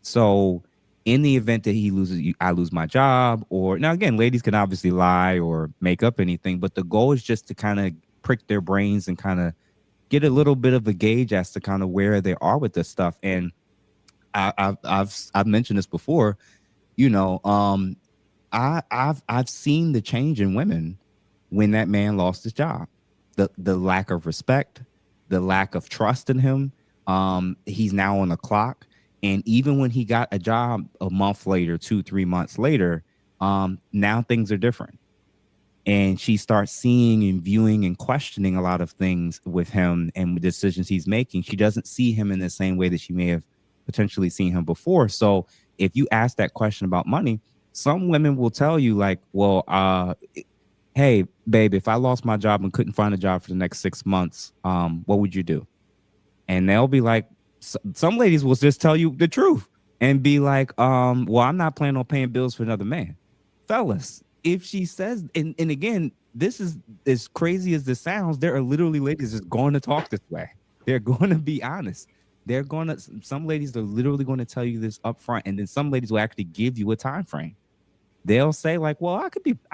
So in the event that he loses you, I lose my job, or now again, ladies can obviously lie or make up anything, but the goal is just to kind of prick their brains and kind of get a little bit of a gauge as to kind of where they are with this stuff. And I've mentioned this before. You know, I've seen the change in women when that man lost his job. The lack of respect, the lack of trust in him. He's now on the clock, and even when he got a job a month later, 2 3 months later, now things are different, and she starts seeing and viewing and questioning a lot of things with him and the decisions he's making. She doesn't see him in the same way that she may have potentially seen him before. So if you ask that question about money, some women will tell you like, well, hey, babe, if I lost my job and couldn't find a job for the next 6 months, what would you do? And they'll be like, some ladies will just tell you the truth and be like, well, I'm not planning on paying bills for another man. Fellas, if she says, and again, this is as crazy as this sounds, there are literally ladies that's going to talk this way. They're going to be honest. They're going to, some ladies are literally going to tell you this up front, and then some ladies will actually give you a time frame. They'll say like, well, I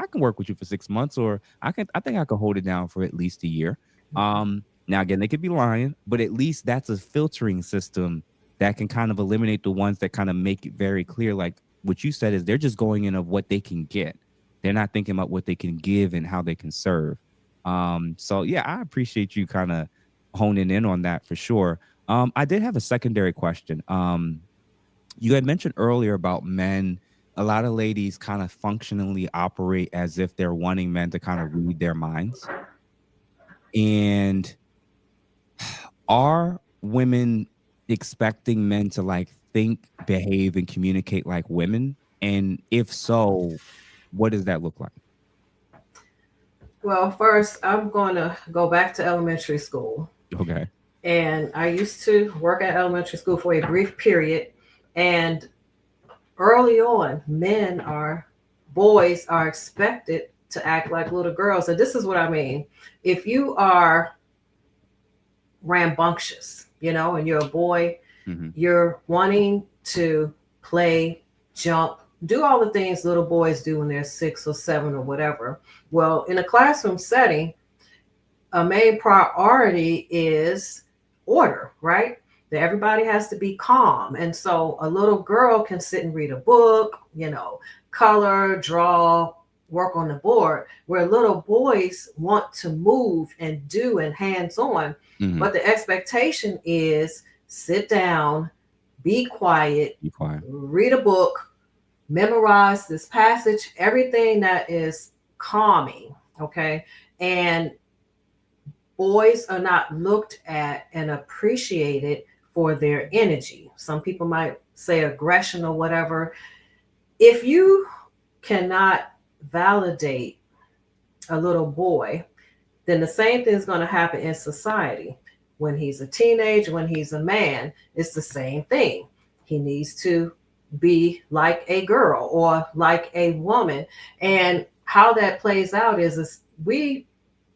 can work with you for 6 months, or I think I can hold it down for at least a year. Now again, they could be lying, but at least that's a filtering system that can kind of eliminate the ones that kind of make it very clear. Like what you said is they're just going in of what they can get. They're not thinking about what they can give and how they can serve. So yeah, I appreciate you kind of honing in on that for sure. I did have a secondary question. You had mentioned earlier about men. A lot of ladies kind of functionally operate as if they're wanting men to kind of read their minds. And are women expecting men to like think, behave, and communicate like women? And if so, what does that look like? Well, first, I'm going to go back to elementary school. Okay. And I used to work at elementary school for a brief period. And early on, boys are expected to act like little girls. And this is what I mean. If you are rambunctious, and you're a boy, you're wanting to play, jump, do all the things little boys do when they're 6 or 7 or whatever. Well, in a classroom setting, a main priority is order, right? That everybody has to be calm. And so a little girl can sit and read a book, color, draw, work on the board, where little boys want to move and do and hands on. But the expectation is sit down, be quiet, read a book, memorize this passage, everything that is calming. Okay. And boys are not looked at and appreciated for their energy. Some people might say aggression or whatever. If you cannot validate a little boy, then the same thing is going to happen in society. When he's a teenager, when he's a man, it's the same thing. He needs to be like a girl or like a woman. And how that plays out is we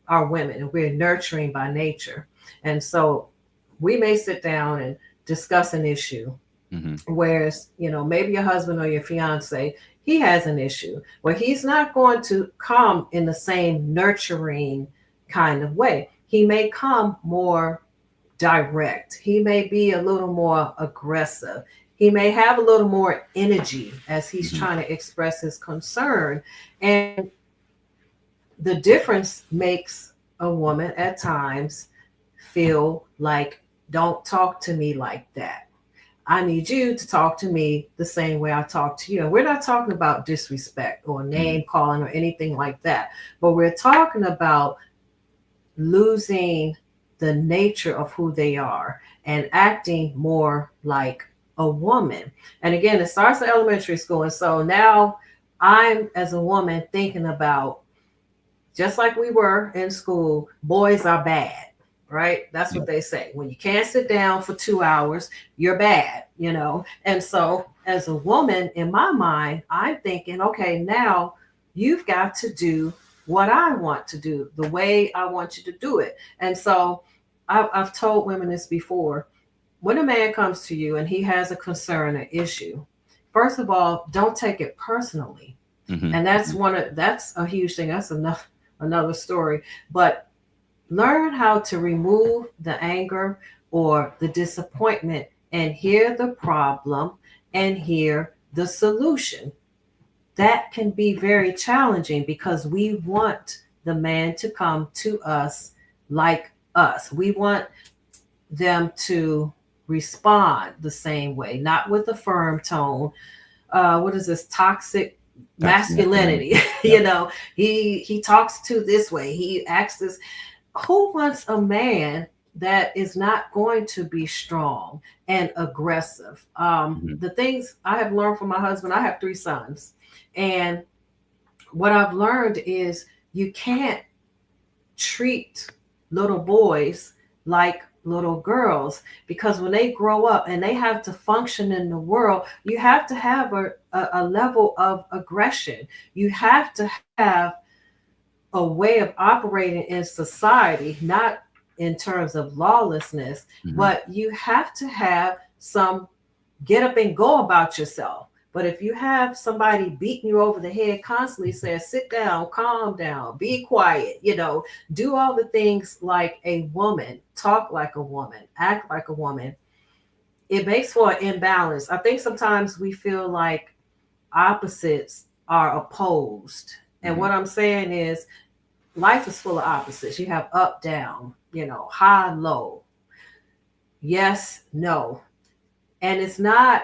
are women and we're nurturing by nature. And so we may sit down and discuss an issue Mm-hmm. Whereas, maybe your husband or your fiance, he has an issue where he's not going to come in the same nurturing kind of way. He may come more direct. He may be a little more aggressive. He may have a little more energy as he's Mm-hmm. trying to express his concern. And the difference makes a woman at times feel like, don't talk to me like that. I need you to talk to me the same way I talk to you. And we're not talking about disrespect or Mm-hmm. name calling or anything like that, but we're talking about losing the nature of who they are and acting more like a woman. And again, it starts at elementary school. And so now I'm, as a woman, thinking about, just like we were in school, boys are bad, right? That's what Yep. they say. When you can't sit down for 2 hours, you're bad. And so, as a woman, in my mind, I'm thinking, okay, now you've got to do what I want to do, the way I want you to do it. And so, I've told women this before. When a man comes to you and he has a concern, an issue, first of all, don't take it personally. Mm-hmm. And that's a huge thing. That's another story. But learn how to remove the anger or the disappointment and hear the problem and hear the solution. That can be very challenging because we want the man to come to us like us. We want them to respond the same way, not with a firm tone. What is this toxic Toxic masculinity. masculinity? Yep. He talks to this way. He acts this. Who wants a man that is not going to be strong and aggressive? Mm-hmm. The things I have learned from my husband. I have 3 sons, and what I've learned is you can't treat little boys like little girls, because when they grow up and they have to function in the world, you have to have a level of aggression. You have to have a way of operating in society, not in terms of lawlessness, Mm-hmm. but you have to have some get up and go about yourself. But if you have somebody beating you over the head constantly, saying, sit down, calm down, be quiet, do all the things like a woman, talk like a woman, act like a woman, it makes for an imbalance. I think sometimes we feel like opposites are opposed. And Mm-hmm. what I'm saying is, life is full of opposites. You have up, down, high, low, yes, no. And it's not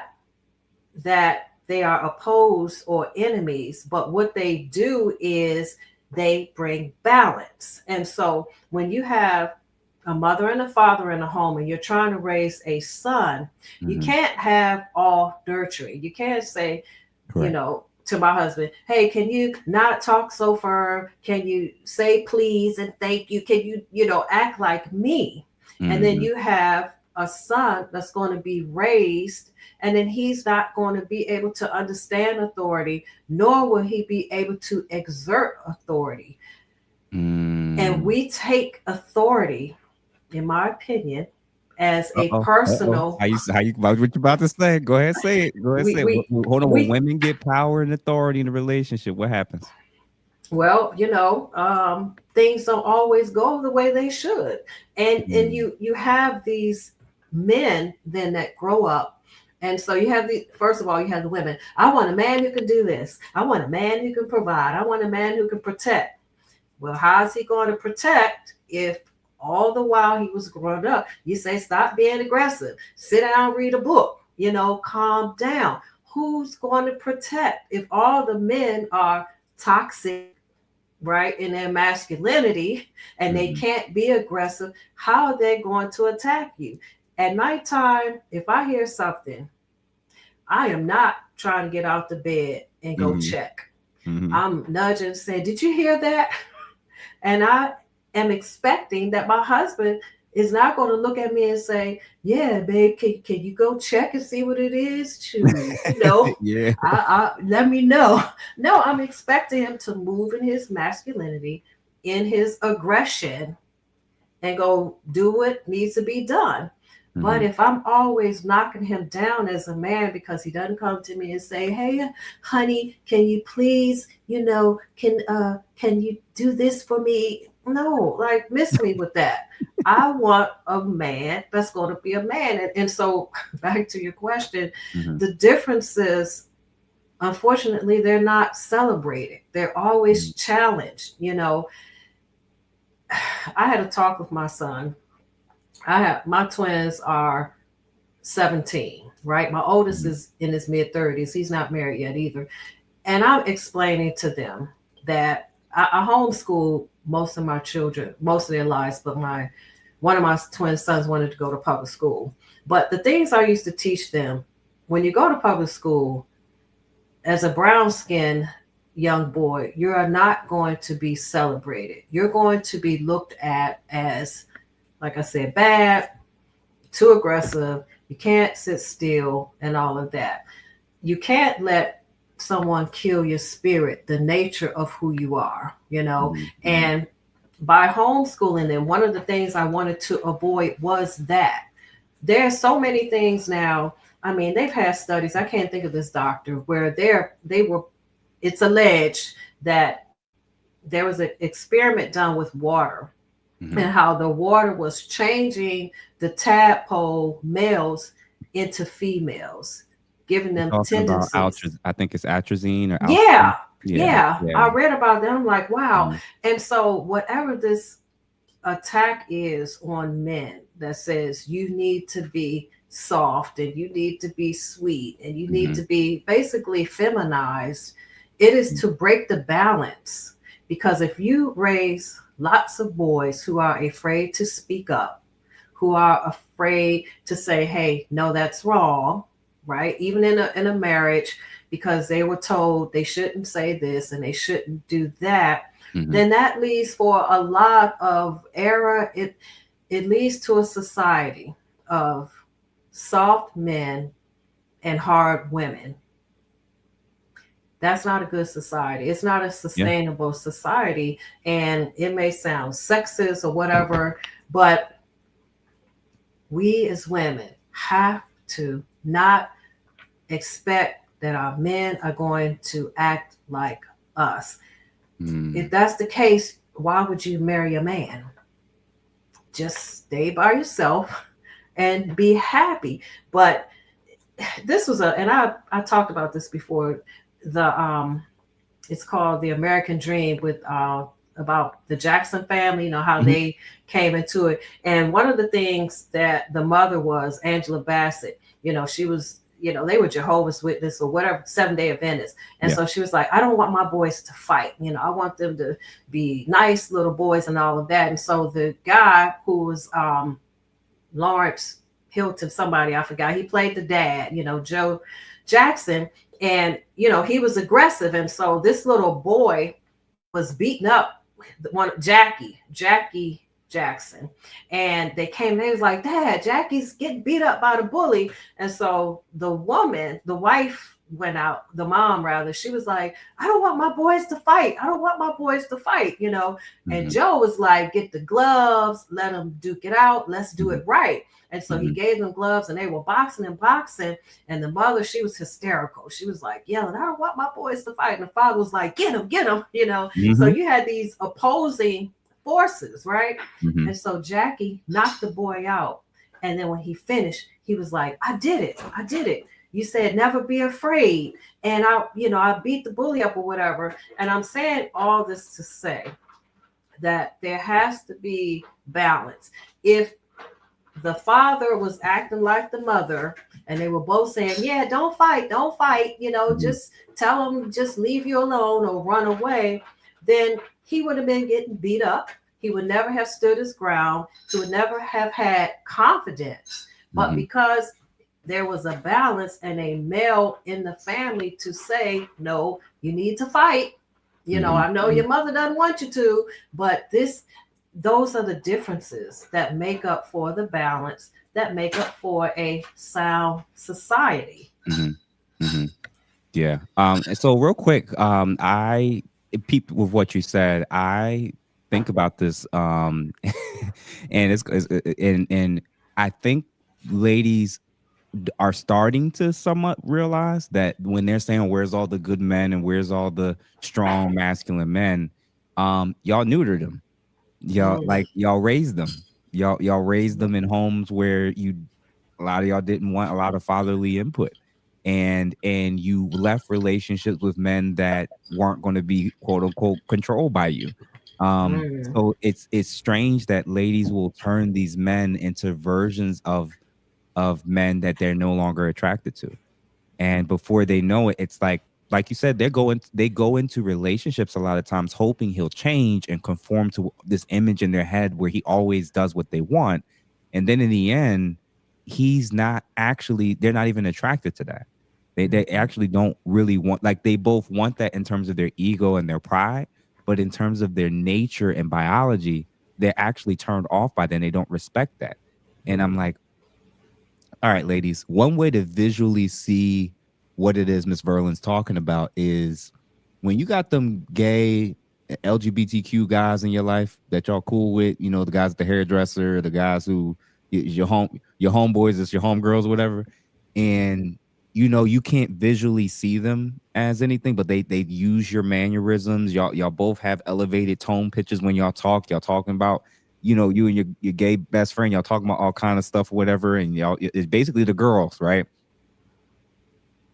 that they are opposed or enemies, but what they do is they bring balance. And so when you have a mother and a father in a home and you're trying to raise a son, you Mm-hmm. can't have all nurturing. You can't say, Correct. to my husband, hey, can you not talk so firm? Can you say please and thank you? Can you, act like me? And then Mm-hmm. you have a son that's going to be raised, and then he's not going to be able to understand authority, nor will he be able to exert authority. And Mm. we take authority, in my opinion, as a Uh-oh. Uh-oh. personal. How you about what you about to say? Go ahead, say it. Go ahead, We say it. we Hold on. When we women get power and authority in a relationship, what happens? Well, things don't always go the way they should, and Mm. you have these men then that grow up, and so you have the first of all you have the women. I want a man who can do this. I want a man who can provide. I want a man who can protect. Well, how is he going to protect if all the while he was growing up, you say stop being aggressive, sit down, read a book, calm down. Who's going to protect if all the men are toxic, right, in their masculinity, and they Mhm. can't be aggressive? How are they going to attack you? At nighttime, if I hear something, I am not trying to get out the bed and go Mhm. check. Mhm. I'm nudging, saying, did you hear that? And I am expecting that my husband is not going to look at me and say, yeah, babe, can you go check and see what it is to, Yeah. let me know. No, I'm expecting him to move in his masculinity, in his aggression, and go do what needs to be done. But Mm-hmm. if I'm always knocking him down as a man because he doesn't come to me and say, "Hey, honey, can you please, can you do this for me?" No, like miss me with that. I want a man that's going to be a man. And so back to your question, Mm-hmm. the difference is unfortunately they're not celebrated. They're always challenged. I had a talk with my son. I have my twins are 17, right? My oldest Mm-hmm. is in his mid 30s. He's not married yet either. And I'm explaining to them that I homeschool most of my children, most of their lives, but my one of my twin sons wanted to go to public school. But the things I used to teach them, when you go to public school, as a brown skinned young boy, you are not going to be celebrated. You're going to be looked at as, like I said, bad, too aggressive. You can't sit still and all of that. You can't let someone kill your spirit, the nature of who you are, Mm-hmm. And by homeschooling them, one of the things I wanted to avoid was that. There are so many things now. I mean, they've had studies, I can't think of this doctor, where they were it's alleged that there was an experiment done with water Mm-hmm. and how the water was changing the tadpole males into females, giving You're them talking about tendencies. I think it's atrazine or alpha. Yeah, Yeah, yeah. yeah. I read about them. I'm like, wow. Mm-hmm. And so, whatever this attack is on men that says you need to be soft and you need to be sweet and you need Mm-hmm. to be basically feminized, it is to break the balance. Because if you raise lots of boys who are afraid to speak up, who are afraid to say, hey, no, that's wrong, right? Even in a marriage, because they were told they shouldn't say this and they shouldn't do that, Mm-hmm. then that leads for a lot of error. It leads to a society of soft men and hard women. That's not a good society. It's not a Yeah. sustainable society. And it may sound sexist or whatever, but we as women have to not expect that our men are going to act like us. Mm-hmm. If that's the case, why would you marry a man? Just stay by yourself and be happy. But this was and I talked about this before. The it's called The American Dream with about the Jackson family, how Mm-hmm. they came into it. And one of the things that the mother was Angela Bassett, she was, they were Jehovah's Witness or whatever, Seventh-day Adventists. And Yeah. so she was like, I don't want my boys to fight. I want them to be nice little boys and all of that. And so the guy who was Lawrence Hilton, somebody I forgot, he played the dad, Joe Jackson. And, he was aggressive. And so this little boy was beating up one Jackie Jackson. And they came and they was like, Dad, Jackie's getting beat up by the bully. And so the woman, the wife went out, the mom rather, she was like, I don't want my boys to fight. I don't want my boys to fight. And Mm-hmm. Joe was like, get the gloves, let them duke it out. Let's do it right. And so he Mm-hmm. gave them gloves and they were boxing and boxing. And the mother, she was hysterical. She was like yelling, I don't want my boys to fight. And the father was like, get him. So Mm-hmm. you had these opposing forces, right? Mm-hmm. And so Jackie knocked the boy out. And then when he finished, he was like, I did it. I did it. You said never be afraid. And I beat the bully up or whatever. And I'm saying all this to say that there has to be balance. If the father was acting like the mother and they were both saying, yeah, don't fight, Mm-hmm. just tell him, just leave you alone or run away, then he would have been getting beat up. He would never have stood his ground. He would never have had confidence. But Mm-hmm. because there was a balance and a male in the family to say, no, you need to fight. Mm-hmm. I know your mother doesn't want you to, but those are the differences that make up for the balance, that make up for a sound society. Mm-hmm. Mm-hmm. Yeah. And so real quick, I peeped with what you said. I think about this, and and I think ladies are starting to somewhat realize that when they're saying where's all the good men and where's all the strong masculine men, y'all neutered them. Mm. Y'all raised them. Y'all raised them in homes where you a lot of y'all didn't want a lot of fatherly input. And you left relationships with men that weren't going to be quote unquote controlled by you. Mm. So it's strange that ladies will turn these men into versions of men that they're no longer attracted to. And before they know it, it's like you said, they go into relationships a lot of times hoping he'll change and conform to this image in their head where he always does what they want. And then in the end, he's not actually, they're not even attracted to that. They actually don't really want, like, they both want that in terms of their ego and their pride, but in terms of their nature and biology, they're actually turned off by that and they don't respect that. And I'm like, all right, ladies, one way to visually see what it is Miss Verlyn's talking about is when you got them gay LGBTQ guys in your life that y'all cool with, you know, the guys at the hairdresser, the guys who your homeboys, it's your homegirls, whatever. And you know, you can't visually see them as anything, but they use your mannerisms. Y'all both have elevated tone pitches when y'all talk. Y'all talking about, you know, you and your gay best friend, y'all talking about all kind of stuff, whatever, and y'all it's basically the girls, right?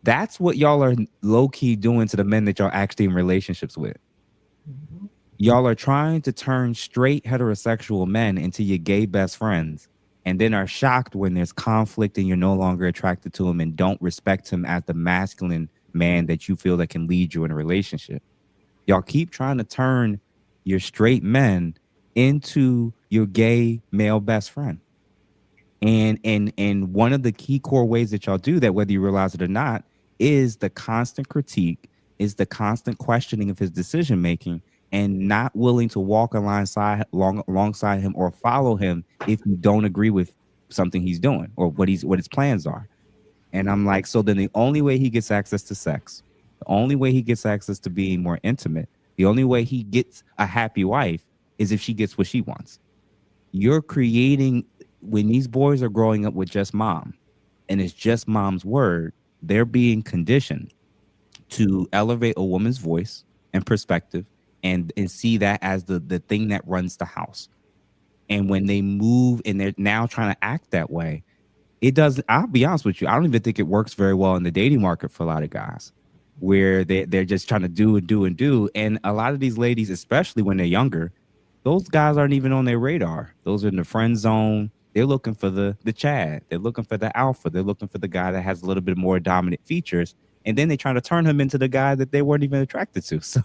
That's what y'all are low key doing to the men that y'all actually in relationships with. Mhm. Y'all are trying to turn straight heterosexual men into your gay best friends, and then are shocked when there's conflict and you're no longer attracted to him and don't respect him as the masculine man that you feel that can lead you in a relationship. Y'all keep trying to turn your straight men into your gay male best friend. And one of the key core ways that y'all do that, whether you realize it or not, is the constant critique, is the constant questioning of his decision making, and not willing to walk alongside him or follow him if you don't agree with something he's doing or what his plans are. And I'm like, so then the only way he gets access to sex, the only way he gets access to being more intimate, the only way he gets a happy wife is if she gets what she wants. You're creating, when these boys are growing up with just mom and it's just mom's word, they're being conditioned to elevate a woman's voice and perspective and see that as the thing that runs the house. And when they move and they're now trying to act that way, it doesn't, I'll be honest with you, I don't even think it works very well in the dating market for a lot of guys where they're just trying to do and do and do. And a lot of these ladies, especially when they're younger, those guys aren't even on their radar. Those are in the friend zone. They're looking for the Chad. They're looking for the alpha. They're looking for the guy that has a little bit more dominant features. And then they trying to turn him into the guy that they weren't even attracted to. So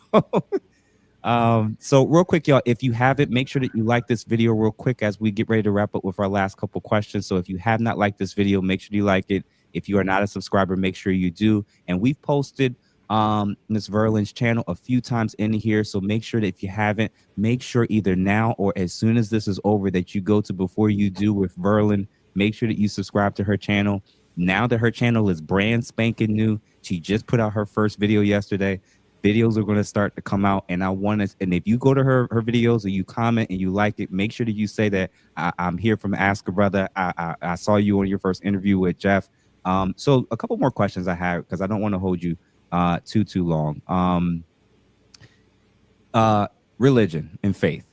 so real quick, y'all, if you haven't, make sure that you like this video real quick as we get ready to wrap up with our last couple questions. So if you have not liked this video, make sure you like it. If you are not a subscriber, make sure you do. And we've posted Miss Verlyn's channel a few times in here. So make sure that if you haven't, make sure either now or as soon as this is over that you go to Before You Do with Verlyn. Make sure that you subscribe to her channel. Now that her channel is brand spanking new, she just put out her first video yesterday. Videos are going to start to come out, and I want to. And if you go to her videos and you comment and you like it, make sure that you say that I'm here from Ask a Brother. I saw you on your first interview with Jeff. So a couple more questions I have because I don't want to hold you too long. Religion and faith.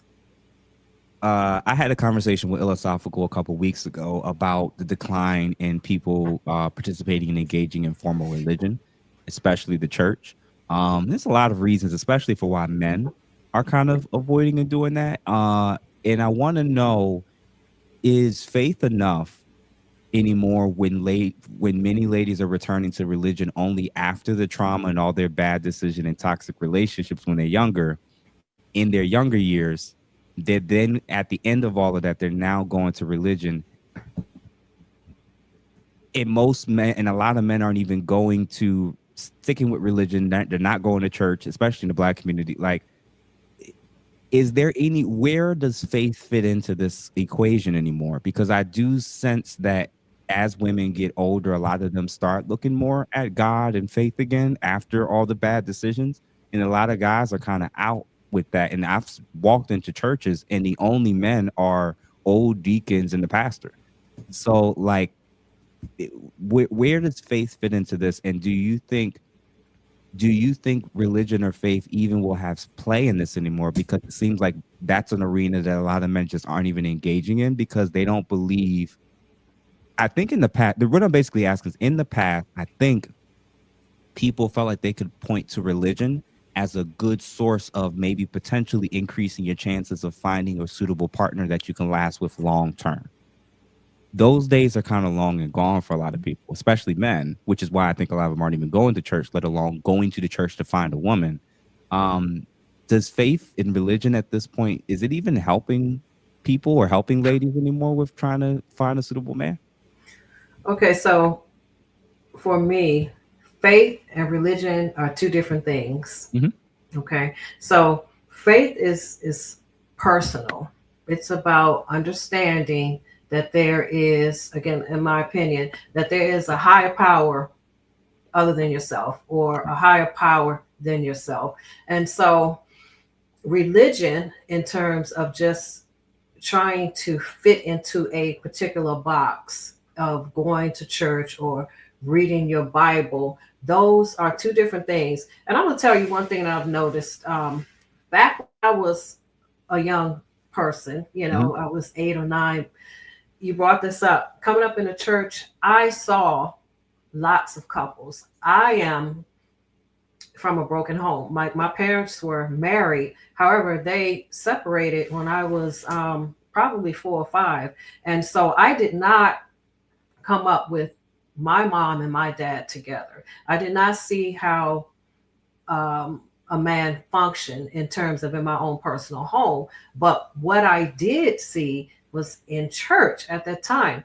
I had a conversation with Philosophical a couple weeks ago about the decline in people participating and engaging in formal religion, especially the church. There's a lot of reasons, especially for why men are kind of avoiding and doing that. And I want to know, is faith enough anymore when many ladies are returning to religion only after the trauma and all their bad decision and toxic relationships when they're younger, in their younger years, that then at the end of all of that, they're now going to religion. And most men and a lot of men aren't even going to sticking with religion. They're not going to church, especially in the Black community. Like, is there any, where does faith fit into this equation anymore? Because I do sense that as women get older, a lot of them start looking more at God and faith again after all the bad decisions. And a lot of guys are kind of out with that. And I've walked into churches and the only men are old deacons and the pastor. So like, where does faith fit into this? And do you think religion or faith even will have play in this anymore? Because it seems like that's an arena that a lot of men just aren't even engaging in because they don't believe. I think in the past, what I'm basically asking is, in the past, I think people felt like they could point to religion as a good source of maybe potentially increasing your chances of finding a suitable partner that you can last with long term. Those days are kind of long and gone for a lot of people, especially men, which is why I think a lot of them aren't even going to church, let alone going to the church to find a woman. Um, does faith in religion at this point, is it even helping people or helping ladies anymore with trying to find a suitable man? Okay, so for me, faith and religion are two different things. Hmm. Okay, so faith is personal. It's about understanding that there is, again, in my opinion, that there is a higher power other than yourself, or a higher power than yourself. And so religion, in terms of just trying to fit into a particular box of going to church or reading your Bible, those are two different things. And I'm going to tell you one thing that I've noticed. Back when I was a young person, Hmm. I was 8 or 9. You brought this up. Coming up in the church, I saw lots of couples. I am from a broken home. My parents were married. However, they separated when I was probably 4 or 5. And so I did not come up with my mom and my dad together. I did not see how a man function in terms of in my own personal home. But what I did see was in church at that time,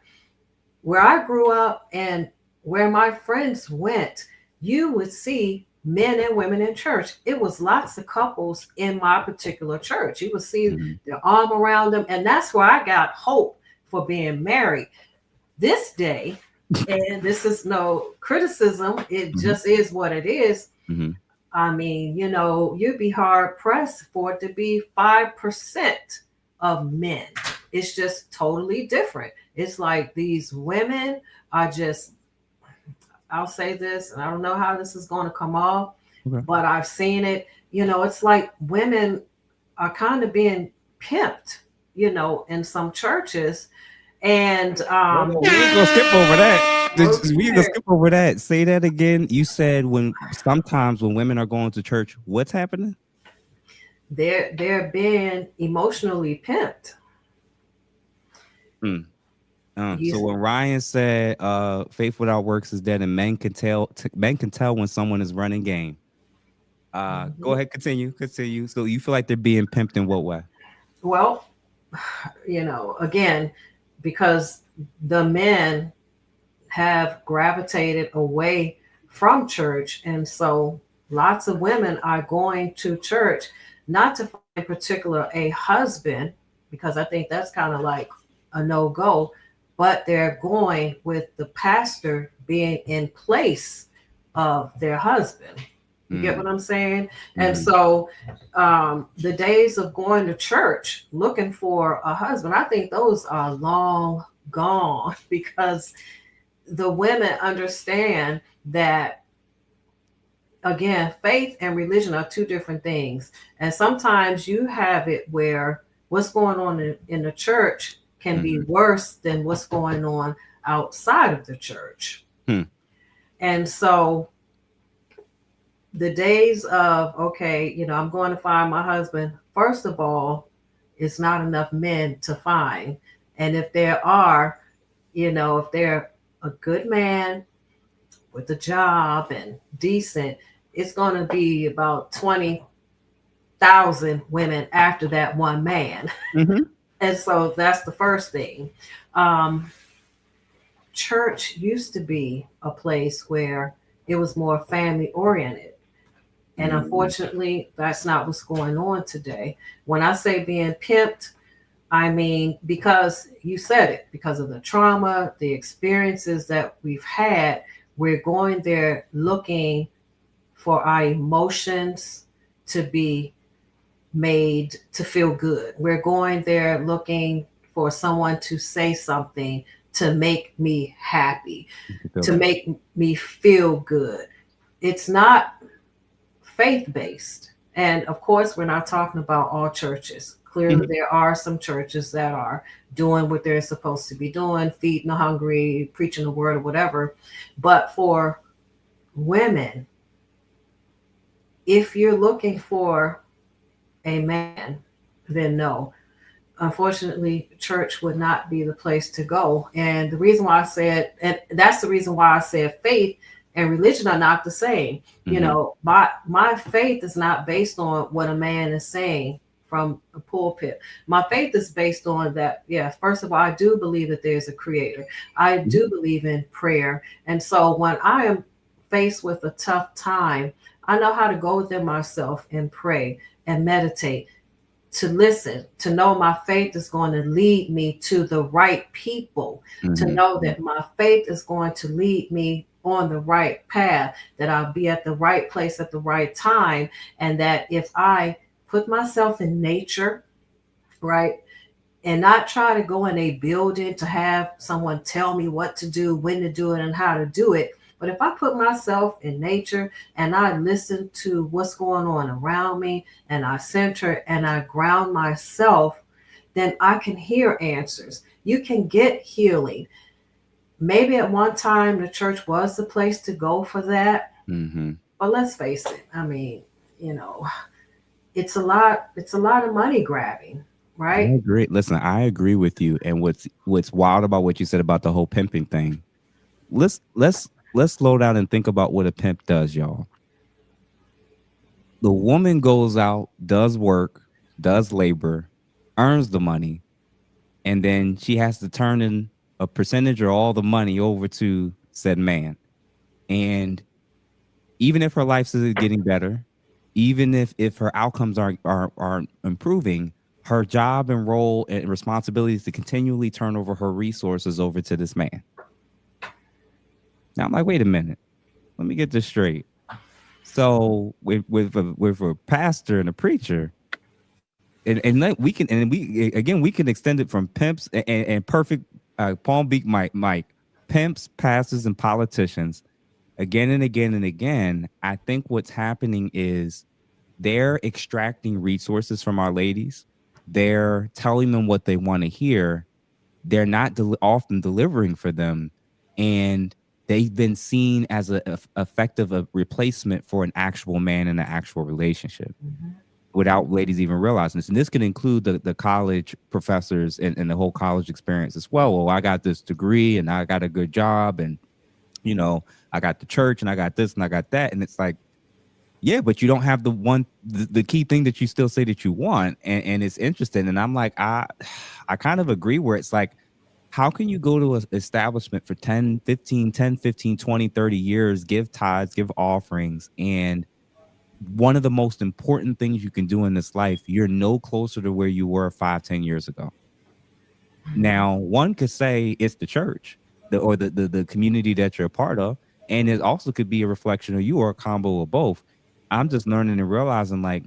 where I grew up and where my friends went, you would see men and women in church. It was lots of couples in my particular church. You would see Hmm. their arm around them. And that's where I got hope for being married. This day, and this is no criticism, it Hmm. just is what it is. Hmm. I mean, you'd be hard pressed for it to be 5% of men. It's just totally different. It's like these women are just, I'll say this, and I don't know how this is going to come off, Okay. but I've seen it. It's like women are kind of being pimped, in some churches. And Hold on, we ain't gonna skip over that. We ain't gonna okay, skip over that. Say that again. You said when sometimes when women are going to church, what's happening? they're being emotionally pimped. Hmm. You, So when Ryan said, "Faith without works is dead," and men can tell when someone is running game. Go Mhm. ahead, continue. So you feel like they're being pimped in what way? Well, again, because the men have gravitated away from church. And so lots of women are going to church not to find in particular a husband, because I think that's kind of like a no go, but they're going with the pastor being in place of their husband. You get Mm, what I'm saying? And hmm. so the days of going to church looking for a husband, I think those are long gone because the women understand that, again, faith and religion are two different things. And sometimes you have it where what's going on in the church can be Hmm. worse than what's going on outside of the church. Hmm. And so the days of, okay, I'm going to find my husband, first of all, it's not enough men to find. And if there are, if they're a good man with a job and decent, it's going to be about 20,000 women after that one man. Hmm. And so that's the first thing. Um, Church used to be a place where it was more family oriented. And Hmm. unfortunately, that's not what's going on today. When I say being pimped, I mean, because you said it, because of the trauma, the experiences that we've had, we're going there looking for our emotions to be made to feel good. We're going there looking for someone to say something to make me happy, You feel to better. make me feel good. It's not faith based. And of course, we're not talking about all churches. Clearly, Mhm. there are some churches that are doing what they're supposed to be doing, feeding the hungry, preaching the word, or whatever. But for women, if you're looking for a man, then no. Unfortunately, church would not be the place to go. And the reason why I said, and that's the reason why I said faith and religion are not the same. You Mhm. know, my faith is not based on what a man is saying from the pulpit. My faith is based on that. Yes, first of all, I do believe that there's a creator. I Mhm. do believe in prayer. And so when I am faced with a tough time, I know how to go within myself and pray and meditate, to listen, to know my faith is going to lead me to the right people, to Mhm. know that my faith is going to lead me on the right path, that I'll be at the right place at the right time, and that if I put myself in nature, right, and not try to go in a building to have someone tell me what to do, when to do it, and how to do it. But if I put myself in nature and I listen to what's going on around me and I center and I ground myself, then I can hear answers. You can get healing. Maybe at one time the church was the place to go for that, Mhm. but let's face it. I mean, you know, it's a lot of money grabbing, I right? agree. Listen, I agree with you. And what's wild about what you said about the whole pimping thing. Let's slow down and think about what a pimp does, y'all. The woman goes out, does work, does labor, earns the money, and then she has to turn in a percentage or all the money over to said man. And even if her life is getting better, even if her outcomes are improving, her job and role and responsibility is to continually turn over her resources over to this man. Now I'm like, wait a minute, let me get this straight. So with a pastor and a preacher, and we can, and we again, we can extend it from pimps and perfect Palm Beach Mike, pimps, pastors, and politicians again and again and again. I think what's happening is they're extracting resources from our ladies. They're telling them what they want to hear. They're not often delivering for them, and they've been seen as a effective a replacement for an actual man in an actual relationship Mhm. without ladies even realizing this. And this can include the college professors and the whole college experience as well. Well, I got this degree and I got a good job, and you know, I got the church and I got this and I got that. And it's like, yeah, but you don't have the key thing that you still say that you want. And it's interesting. And I'm like, I kind of agree where it's like, how can you go to an establishment for 10, 15, 10, 15, 20, 30 years, give tithes, give offerings, and one of the most important things you can do in this life, you're no closer to where you were 5, 10 years ago. Now, one could say it's the church, or the community that you're a part of, and it also could be a reflection of you or a combo of both. I'm just learning and realizing, like,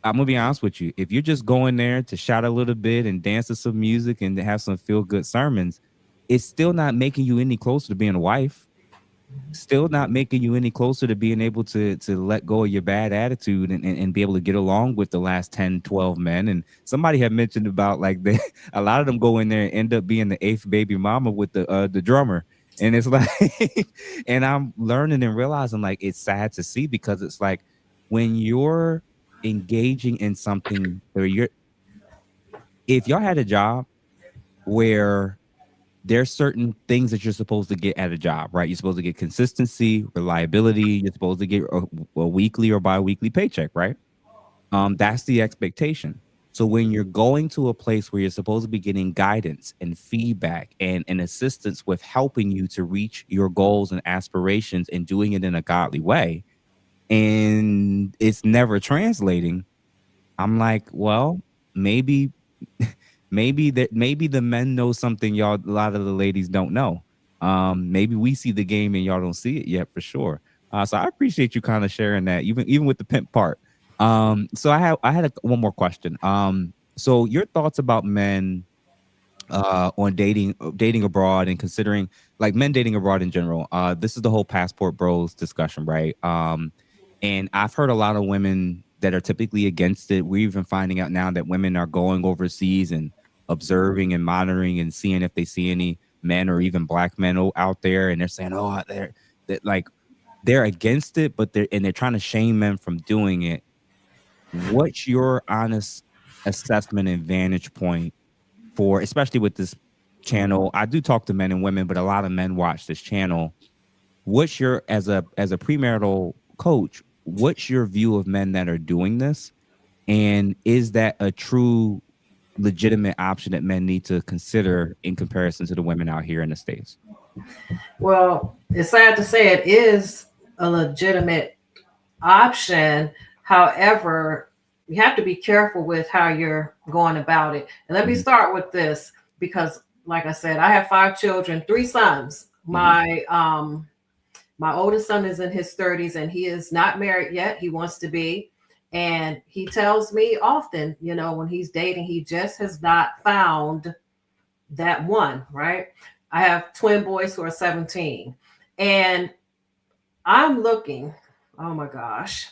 I'm gonna be honest with you. If you're just going there to shout a little bit and dance to some music and to have some feel good sermons, it's still not making you any closer to being a wife, still not making you any closer to being able to let go of your bad attitude and be able to get along with the last 10, 12 men. And somebody had mentioned about like a lot of them go in there and end up being the eighth baby mama with the drummer. And it's like and I'm learning and realizing like it's sad to see, because it's like when you're engaging in something, or you're if y'all had a job where there's certain things that you're supposed to get at a job, right? You're supposed to get consistency, reliability. You're supposed to get a weekly or biweekly paycheck, right? That's the expectation. So when you're going to a place where you're supposed to be getting guidance and feedback and assistance with helping you to reach your goals and aspirations and doing it in a godly way, and it's never translating, I'm like, well, maybe maybe the men know something y'all a lot of the ladies don't know. Maybe we see the game and y'all don't see it yet for sure. So I appreciate you kind of sharing that, even with the pimp part. So I had one more question. So your thoughts about men on dating abroad and considering like men dating abroad in general. This is the whole passport bros discussion, right? And I've heard a lot of women that are typically against it. We're even finding out now that women are going overseas and observing and monitoring and seeing if they see any men or even black men out there, and they're saying, "Oh, they're that like they're against it, but they're trying to shame men from doing it." What's your honest assessment and vantage point for, especially with this channel? I do talk to men and women, but a lot of men watch this channel. What's your, as a premarital coach, what's your view of men that are doing this? And is that a true legitimate option that men need to consider in comparison to the women out here in the States? Well, it's sad to say it is a legitimate option. However, you have to be careful with how you're going about it. And let me Mhm. start with this because, like I said, I have 5 children, 3 sons. Mhm. My oldest son is in his 30s and he is not married yet. He wants to be. And he tells me often, when he's dating, he just has not found that one, right? I have twin boys who are 17. And I'm looking, oh my gosh.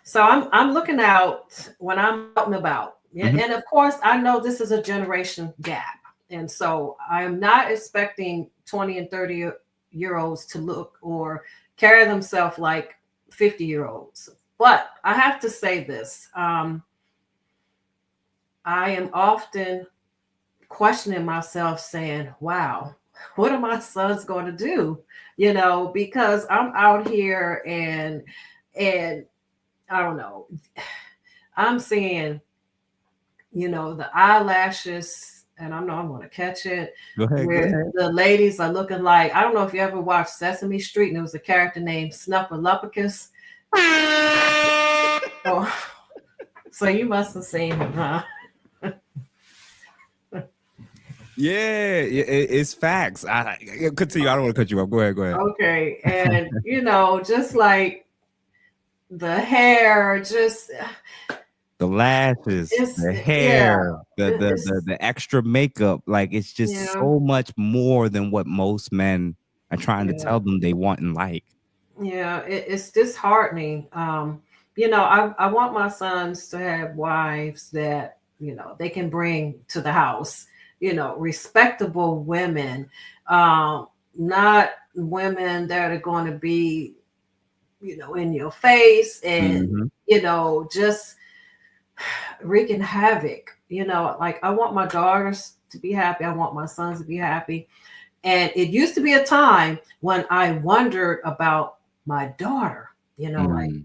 So I'm looking out when I'm out and about. Mhm. And of course, I know this is a generation gap. And so I'm not expecting 20 and 30-year olds to look or carry themselves like 50-year olds. But I have to say this. I am often questioning myself, saying, wow, what are my sons going to do? Because I'm out here and I don't know. I'm seeing, the eyelashes, and I know I'm going to catch it, Go ahead. Go where ahead. the ladies are looking like, I don't know if you ever watched Sesame Street, and there was a character named Snuffleupagus. Oh, so you must have seen him, huh? Yeah, it's facts. Continue. I don't want to cut you off. Go ahead. Go ahead. Okay. And, just like the hair, just, The lashes, it's, the yeah, hair, it's, the extra makeup. Like it's just yeah, so much more than what most men are trying to yeah. tell them they want and like. Yeah, it's disheartening. I want my sons to have wives that, they can bring to the house, respectable women, not women that are going to be, in your face and, Mhm. just wreaking havoc. Like I want my daughters to be happy. I want my sons to be happy. And it used to be a time when I wondered about my daughter, like, Mm.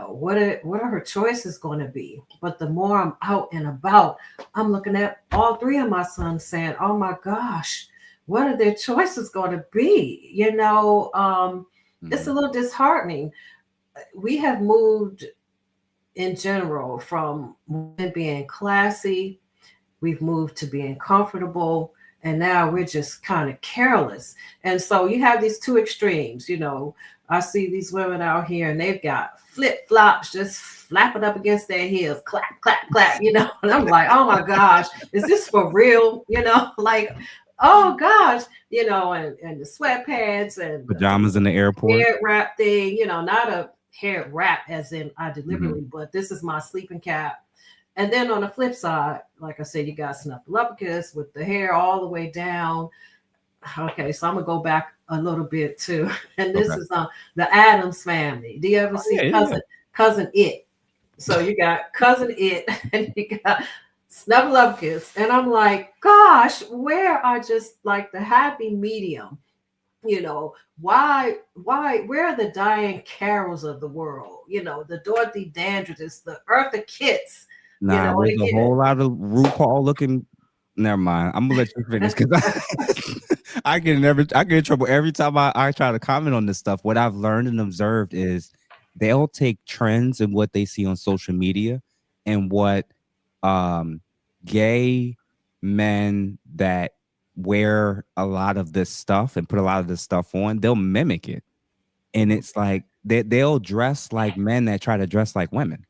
what are her choices going to be? But the more I'm out and about, I'm looking at all 3 of my sons saying, oh my gosh, what are their choices going to be? It's a Mm. little disheartening. We have moved in general from women being classy. We've moved to being comfortable, and now we're just kind of careless. And so you have these two extremes. I see these women out here and they've got flip flops just flapping up against their heels, clap, clap, clap, and I'm like, oh my gosh, is this for real? Like, oh gosh, and the sweatpants and Pajamas in the airport. hair wrap thing, not a hair wrap as in I Mhm. deliberately, but this is my sleeping cap. And then on the flip side, like I said, you got Snuffleupagus with the hair all the way down. Okay, so I'm gonna go back a little bit too. And this Okay. is the Adams family. Do you ever Oh see yeah, yeah, yeah. cousin It? So you got cousin It and you got Snuffleupagus. And I'm like, gosh, where are just like the happy medium? Where are the Diane Carols of the world? The Dorothy Dandridges, the Eartha Kitts, Nah, and there's a again, whole lot of RuPaul looking. Never mind. I'm gonna let you finish because I get in trouble every time I try to comment on this stuff. What I've learned and observed is they'll take trends and what they see on social media and what um gay men that wear a lot of this stuff and put a lot of this stuff on, they'll mimic it. And it's like they'll dress like men that try to dress like women.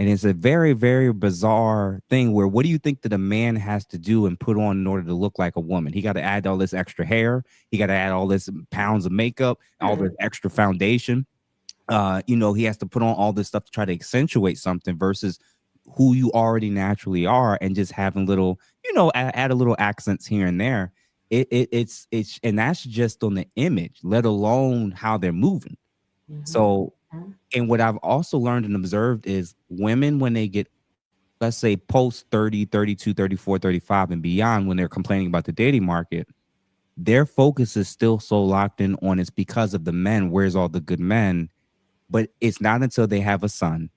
And it's a very, very bizarre thing where what do you think that a man has to do and put on in order to look like a woman? He got to add all this extra hair. He got to add all this pounds of makeup, all this extra foundation. He has to put on all this stuff to try to accentuate something versus who you already naturally are and just having little, add a little accents here and there. It's and that's just on the image, let alone how they're moving. So, and what I've also learned and observed is women, when they get, let's say, post 30, 32, 34, 35 and beyond, when they're complaining about the dating market, their focus is still so locked in on it's because of the men. Where's all the good men? But it's not until they have a son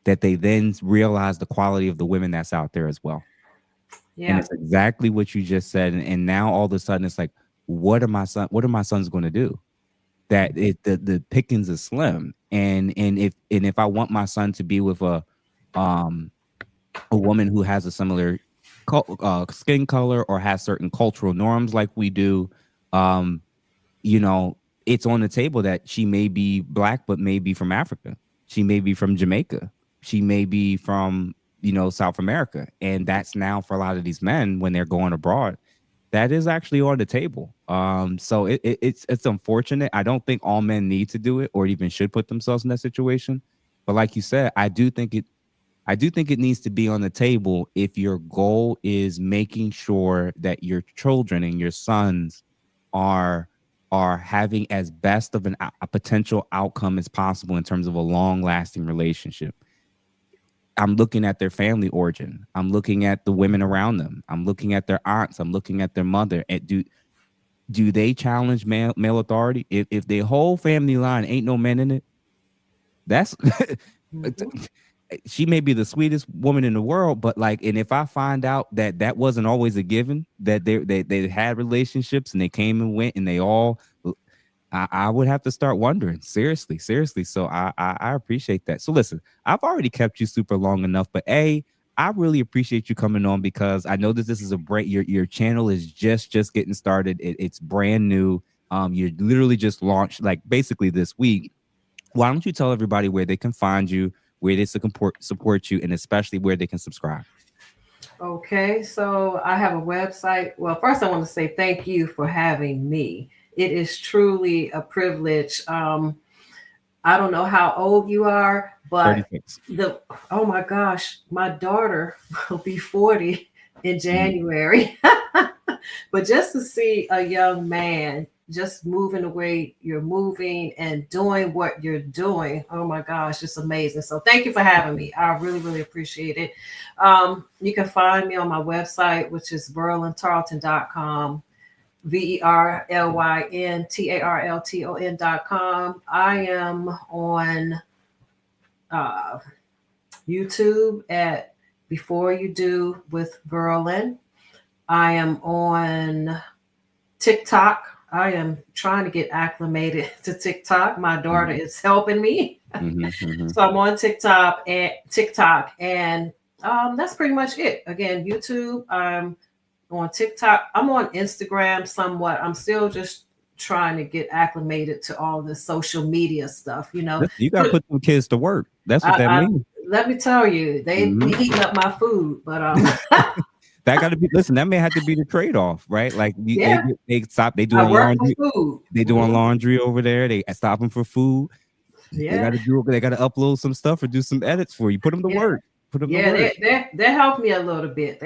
that they then realize the quality of the women that's out there as well. Yeah. And it's exactly what you just said. And now all of a sudden it's like, what are my sons going to do? That the pickings is slim. And if I want my son to be with a woman who has a similar skin color or has certain cultural norms like we do, it's on the table that she may be Black, but may be from Africa. She may be from Jamaica. She may be from, South America. And that's now for a lot of these men when they're going abroad, that is actually on the table. So it's unfortunate. I don't think all men need to do it or even should put themselves in that situation. But like you said, I do think it needs to be on the table if your goal is making sure that your children and your sons are having as best of a potential outcome as possible in terms of a long-lasting relationship. I'm looking at their family origin. I'm looking at the women around them. I'm looking at their aunts. I'm looking at their mother. And do they challenge male authority? If their whole family line ain't no men in it, that's she may be the sweetest woman in the world, but and if I find out that wasn't always a given, that they had relationships and they came and went and they all, I would have to start wondering seriously. So I appreciate that. So listen, I've already kept you super long enough, but I really appreciate you coming on because I know that this is your channel is just getting started. It's brand new. You're literally just launched basically this week. Why don't you tell everybody where they can find you, where they support you, and especially where they can subscribe? Okay, so I have a website. Well, first I want to say thank you for having me. It is truly a privilege. I don't know how old you are, but 36. Oh my gosh, my daughter will be 40 in January. But just to see a young man just moving the way you're moving and doing what you're doing, oh my gosh, it's amazing. So thank you for having me. I really, really appreciate it. You can find me on my website, which is verlyntarlton.com. VerlynTarlton.com. I am on YouTube at Before You Do with Verlyn. I am on TikTok. I am trying to get acclimated to TikTok. My daughter is helping me. So I'm on TikTok and that's pretty much it. Again, YouTube. On TikTok. I'm on Instagram somewhat. I'm still just trying to get acclimated to all the social media stuff. You got to put them kids to work. That's what that means. Let me tell you, they eating up my food, but that got to be. Listen, that may have to be the trade-off, right? They stop. They doing laundry. They doing laundry over there. They stop them for food. Yeah, they got to upload some stuff or do some edits for you. Put them to work. They helped me a little bit.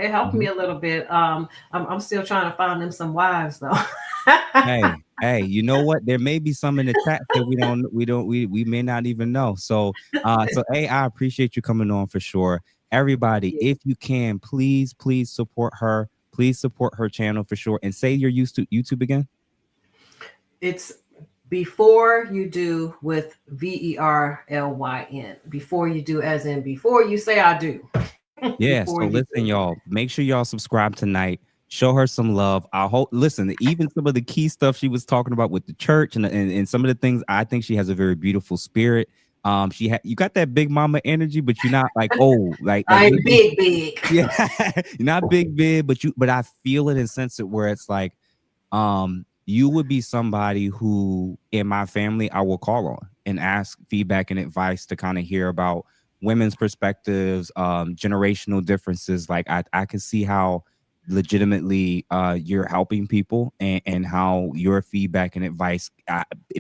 I'm still trying to find them some wives though. Hey, you know what? There may be some in the chat that we may not even know. So I appreciate you coming on for sure. Everybody, if you can, please support her. Please support her channel for sure. And say your YouTube again. It's Before You Do with VERLYN. Before You Do, as in before you say I do. Yeah. So listen, y'all, make sure y'all subscribe tonight. Show her some love. I hope. Listen, even some of the key stuff she was talking about with the church and some of the things. I think she has a very beautiful spirit. You got that big mama energy, but you're not old. I'm big. Yeah, you're not big, but I feel it and sense it where it's you would be somebody who in my family I will call on and ask feedback and advice to kind of hear about women's perspectives, generational differences. Like I can see how legitimately you're helping people, and how your feedback and advice,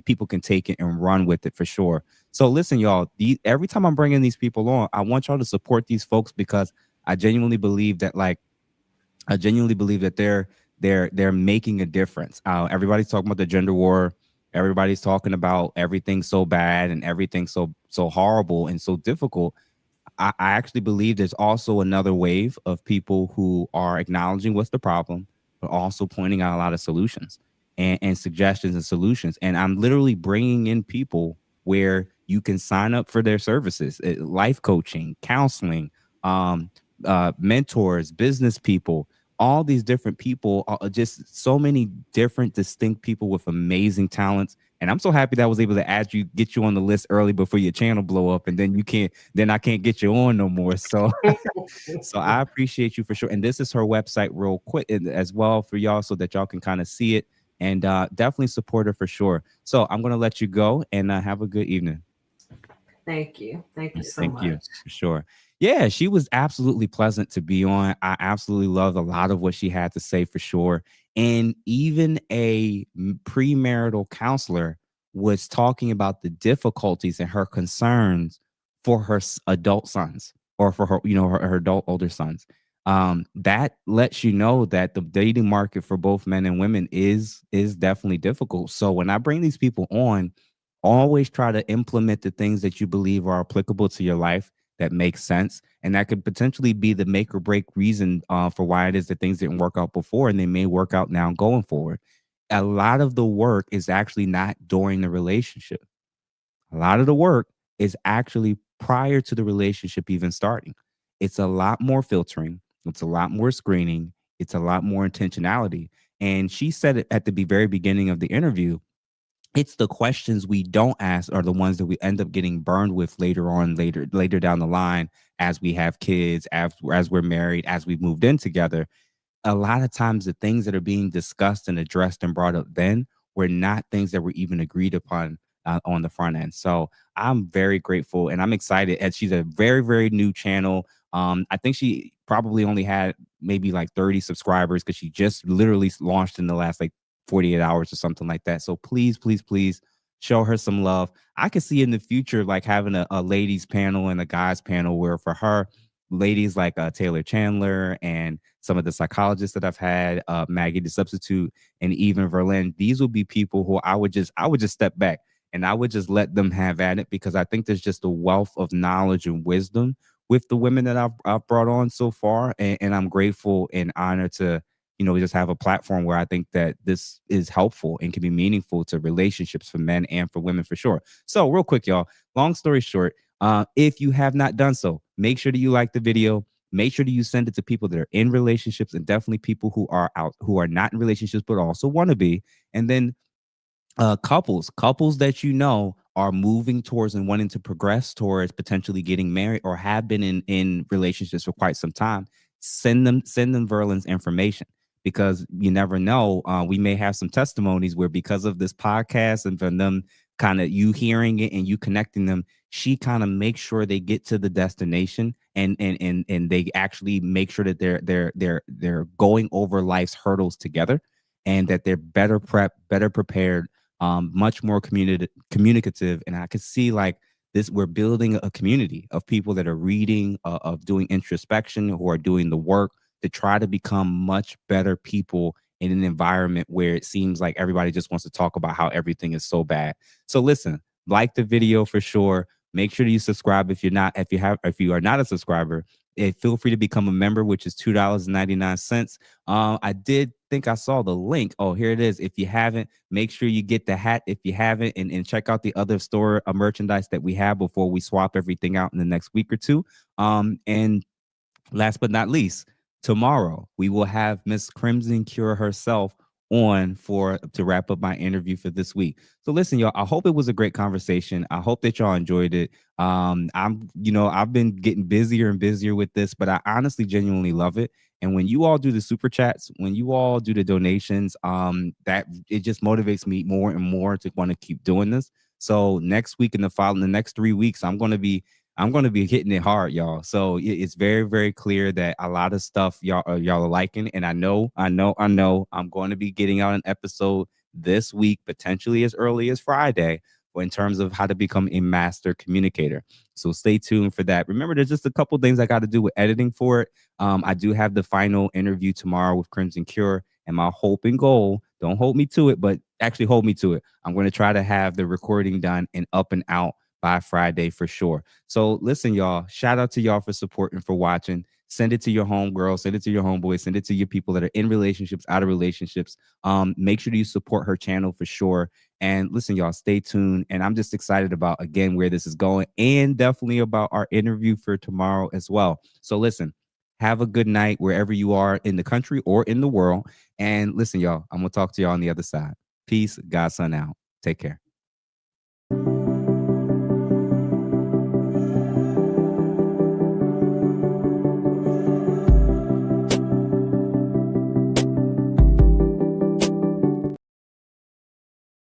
people can take it and run with it for sure. So listen, y'all, every time I'm bringing these people on, I want y'all to support these folks, because I genuinely believe that, like, I genuinely believe that they're making a difference. Everybody's talking about the gender war. Everybody's talking about everything so bad and everything so horrible and so difficult. I actually believe there's also another wave of people who are acknowledging what's the problem, but also pointing out a lot of solutions, and suggestions and solutions. And I'm literally bringing in people where you can sign up for their services, life coaching, counseling, um, mentors, business people, all these different people, just so many different, distinct people with amazing talents. And I'm so happy that I was able to add you, get you on the list early before your channel blow up, and then I can't get you on no more. So, so I appreciate you for sure. And this is her website, real quick, as well, for y'all, so that y'all can kind of see it, and definitely support her for sure. So I'm gonna let you go, and have a good evening. Thank you. Thank you so Thank you much. for sure. Yeah, she was absolutely pleasant to be on. I absolutely loved a lot of what she had to say for sure. And even a premarital counselor was talking about the difficulties and her concerns for her adult sons, or for her, her adult older sons. That lets you know that the dating market for both men and women is definitely difficult. So when I bring these people on, always try to implement the things that you believe are applicable to your life, that make sense, and that could potentially be the make or break reason, for why it is that things didn't work out before, and they may work out now going forward. A lot of the work is actually not during the relationship. A lot of the work is actually prior to the relationship even starting. It's a lot more filtering, it's a lot more screening, it's a lot more intentionality. And she said it at the very beginning of the interview, it's the questions we don't ask are the ones that we end up getting burned with later on, later down the line, as we have kids, as we're married, as we've moved in together. A lot of times the things that are being discussed and addressed and brought up then were not things that were even agreed upon, on the front end. So I'm very grateful, and I'm excited. And she's a very, very new channel. I think she probably only had maybe like 30 subscribers, because she just literally launched in the last like 48 hours or something like that. So please, please, please show her some love. I could see in the future like having a ladies panel and a guys panel, where for her, ladies like Taylor Chandler and some of the psychologists that I've had, Maggie the substitute, and even Verlyn. These would be people who I would just step back, and I would just let them have at it, because I think there's just a wealth of knowledge and wisdom with the women that I've brought on so far, and I'm grateful and honored to just have a platform where I think that this is helpful and can be meaningful to relationships for men and for women for sure. So real quick, y'all. Long story short, if you have not done so, make sure that you like the video. Make sure that you send it to people that are in relationships, and definitely people who are not in relationships but also want to be. And then couples that are moving towards and wanting to progress towards potentially getting married, or have been in relationships for quite some time, send them Verlyn's information, because you never know, we may have some testimonies where, because of this podcast and from them kind of you hearing it and you connecting them, she kind of makes sure they get to the destination, and they actually make sure that they're going over life's hurdles together, and that they're better prepped, better prepared, much more communicative. And I could see like this, we're building a community of people that are reading, of doing introspection, who are doing the work to try to become much better people in an environment where it seems like everybody just wants to talk about how everything is so bad. So listen, like the video for sure. Make sure that you subscribe if you are not a subscriber. Feel free to become a member, which is $2.99. I did think I saw the link. Oh, here it is. If you haven't, make sure you get the hat if you haven't, and check out the other store of merchandise that we have before we swap everything out in the next week or two. And last but not least, tomorrow we will have Miss Crimson Cure herself on to wrap up my interview for this week. So listen, y'all, I hope it was a great conversation. I hope that y'all enjoyed it. I've been getting busier and busier with this, but I honestly genuinely love it. And when you all do the super chats, when you all do the donations, that it just motivates me more and more to want to keep doing this. So next week, the next 3 weeks, I'm going to be I'm going to be hitting it hard, y'all. So it's very, very clear that a lot of stuff y'all are liking, and I know I'm going to be getting out an episode this week, potentially as early as Friday, in terms of how to become a master communicator. So stay tuned for that. Remember, there's just a couple things I got to do with editing for it. I do have the final interview tomorrow with Crimson Cure, and my hope and goal, don't hold me to it, but actually hold me to it. I'm going to try to have the recording done and up and out by Friday for sure. So listen, y'all, shout out to y'all for supporting, for watching. Send it to your homegirl, send it to your homeboy, send it to your people that are in relationships, out of relationships. Make sure you support her channel for sure. And listen, y'all, stay tuned. And I'm just excited about, again, where this is going, and definitely about our interview for tomorrow as well. So listen, have a good night wherever you are in the country or in the world. And listen, y'all, I'm going to talk to y'all on the other side. Peace. Godson out. Take care.